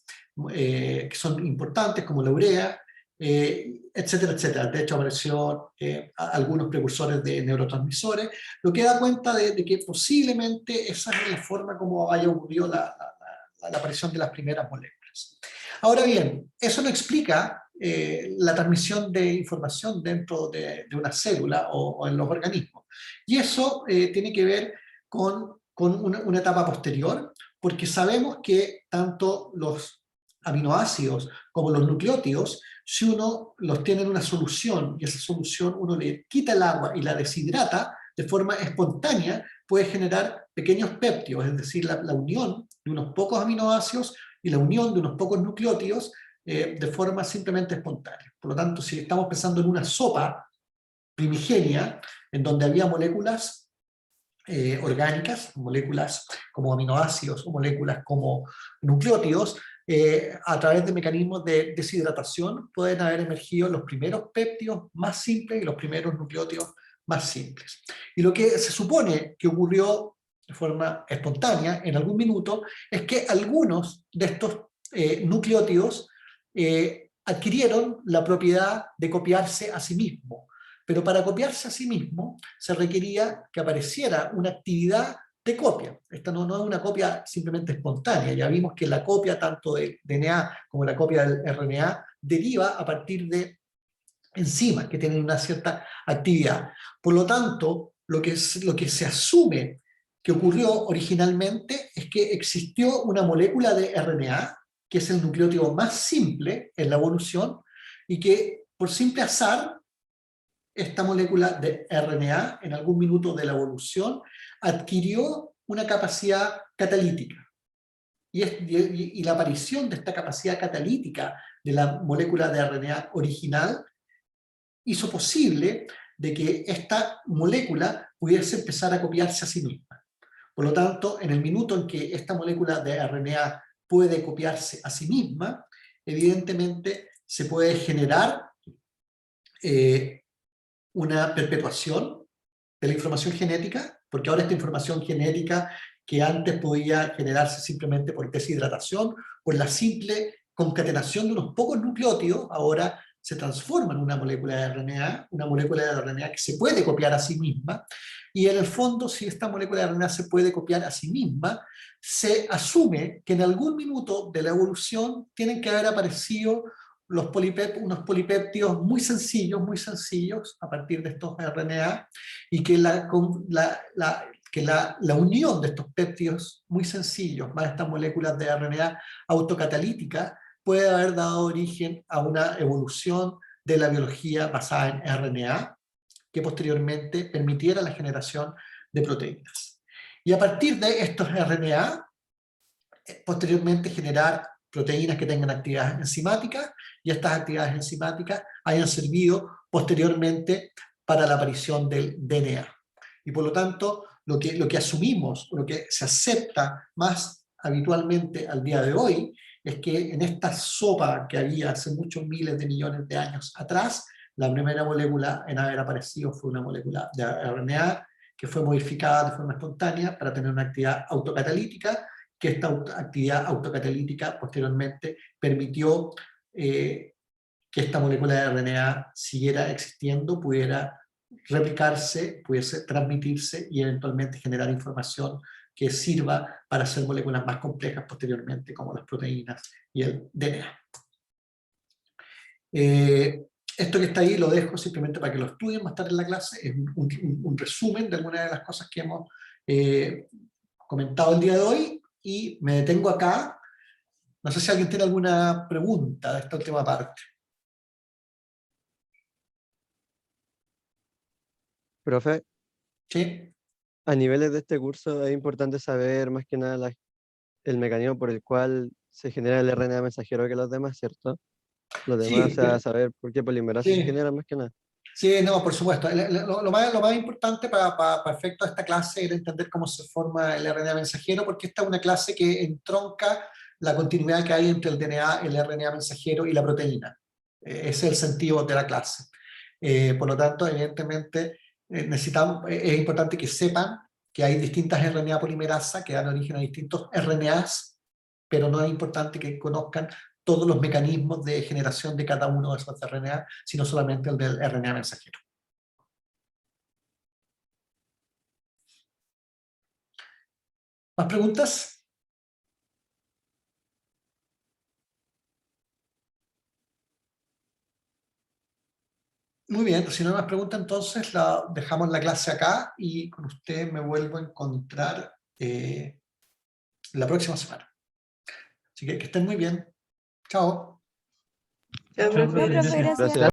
son importantes como la urea, etcétera, etcétera. De hecho, apareció algunos precursores de neurotransmisores, lo que da cuenta de que posiblemente esa es la forma como haya ocurrido la aparición de las primeras moléculas. Ahora bien, eso no explica la transmisión de información dentro de una célula o en los organismos. Y eso tiene que ver con una etapa posterior, porque sabemos que tanto los aminoácidos como los nucleótidos, si uno los tiene en una solución y esa solución uno le quita el agua y la deshidrata de forma espontánea, puede generar pequeños péptidos, es decir, la unión de unos pocos aminoácidos y la unión de unos pocos nucleótidos de forma simplemente espontánea. Por lo tanto, si estamos pensando en una sopa primigenia, en donde había moléculas orgánicas, moléculas como aminoácidos o moléculas como nucleótidos, a través de mecanismos de deshidratación pueden haber emergido los primeros péptidos más simples y los primeros nucleótidos más simples. Y lo que se supone que ocurrió de forma espontánea en algún minuto es que algunos de estos nucleótidos adquirieron la propiedad de copiarse a sí mismos. Pero para copiarse a sí mismo se requería que apareciera una actividad de copia. Esta no es una copia simplemente espontánea. Ya vimos que la copia tanto del DNA como la copia del RNA deriva a partir de enzimas que tienen una cierta actividad. Por lo tanto, lo que se asume que ocurrió originalmente es que existió una molécula de RNA, que es el nucleótido más simple en la evolución, y que por simple azar esta molécula de RNA, en algún minuto de la evolución, adquirió una capacidad catalítica. Y la aparición de esta capacidad catalítica de la molécula de RNA original hizo posible de que esta molécula pudiese empezar a copiarse a sí misma. Por lo tanto, en el minuto en que esta molécula de RNA puede copiarse a sí misma, evidentemente se puede generar una perpetuación de la información genética, porque ahora esta información genética que antes podía generarse simplemente por deshidratación, por la simple concatenación de unos pocos nucleótidos, ahora se transforma en una molécula de RNA que se puede copiar a sí misma, y en el fondo, si esta molécula de RNA se puede copiar a sí misma, se asume que en algún minuto de la evolución tienen que haber aparecido unos polipéptidos muy sencillos, a partir de estos RNA, y que la unión de estos péptidos muy sencillos, más estas moléculas de RNA autocatalíticas, puede haber dado origen a una evolución de la biología basada en RNA, que posteriormente permitiera la generación de proteínas. Y a partir de estos RNA, posteriormente generar proteínas que tengan actividades enzimáticas, y estas actividades enzimáticas hayan servido posteriormente para la aparición del DNA. Y por lo tanto, lo que asumimos, lo que se acepta más habitualmente al día de hoy, es que en esta sopa que había hace muchos miles de millones de años atrás, la primera molécula en haber aparecido fue una molécula de RNA que fue modificada de forma espontánea para tener una actividad autocatalítica, que esta actividad autocatalítica posteriormente permitió que esta molécula de RNA siguiera existiendo, pudiera replicarse, pudiese transmitirse y eventualmente generar información que sirva para hacer moléculas más complejas posteriormente, como las proteínas y el DNA. Esto que está ahí lo dejo simplemente para que lo estudien más tarde en la clase, es un resumen de algunas de las cosas que hemos comentado el día de hoy, y me detengo acá. No sé si alguien tiene alguna pregunta de esta última parte. Profe, ¿Sí? a niveles de este curso es importante saber más que nada el mecanismo por el cual se genera el RNA mensajero que los demás, ¿cierto? Los demás, o Sí, sea, saber por qué polimerasa se sí. genera más que nada. Sí, no, por supuesto. Lo más importante para efecto de esta clase era entender cómo se forma el RNA mensajero, porque esta es una clase que entronca la continuidad que hay entre el DNA, el RNA mensajero y la proteína. Ese es el sentido de la clase. Por lo tanto, evidentemente, es importante que sepan que hay distintas RNA polimerasa que dan origen a distintos RNAs, pero no es importante que conozcan todos los mecanismos de generación de cada uno de esos RNA, sino solamente el del RNA mensajero. ¿Más preguntas? Muy bien, si no hay más preguntas, entonces dejamos la clase acá y con usted me vuelvo a encontrar la próxima semana. Así que estén muy bien. Chao. Chao, Chao, profe. profe, Gracias. gracias.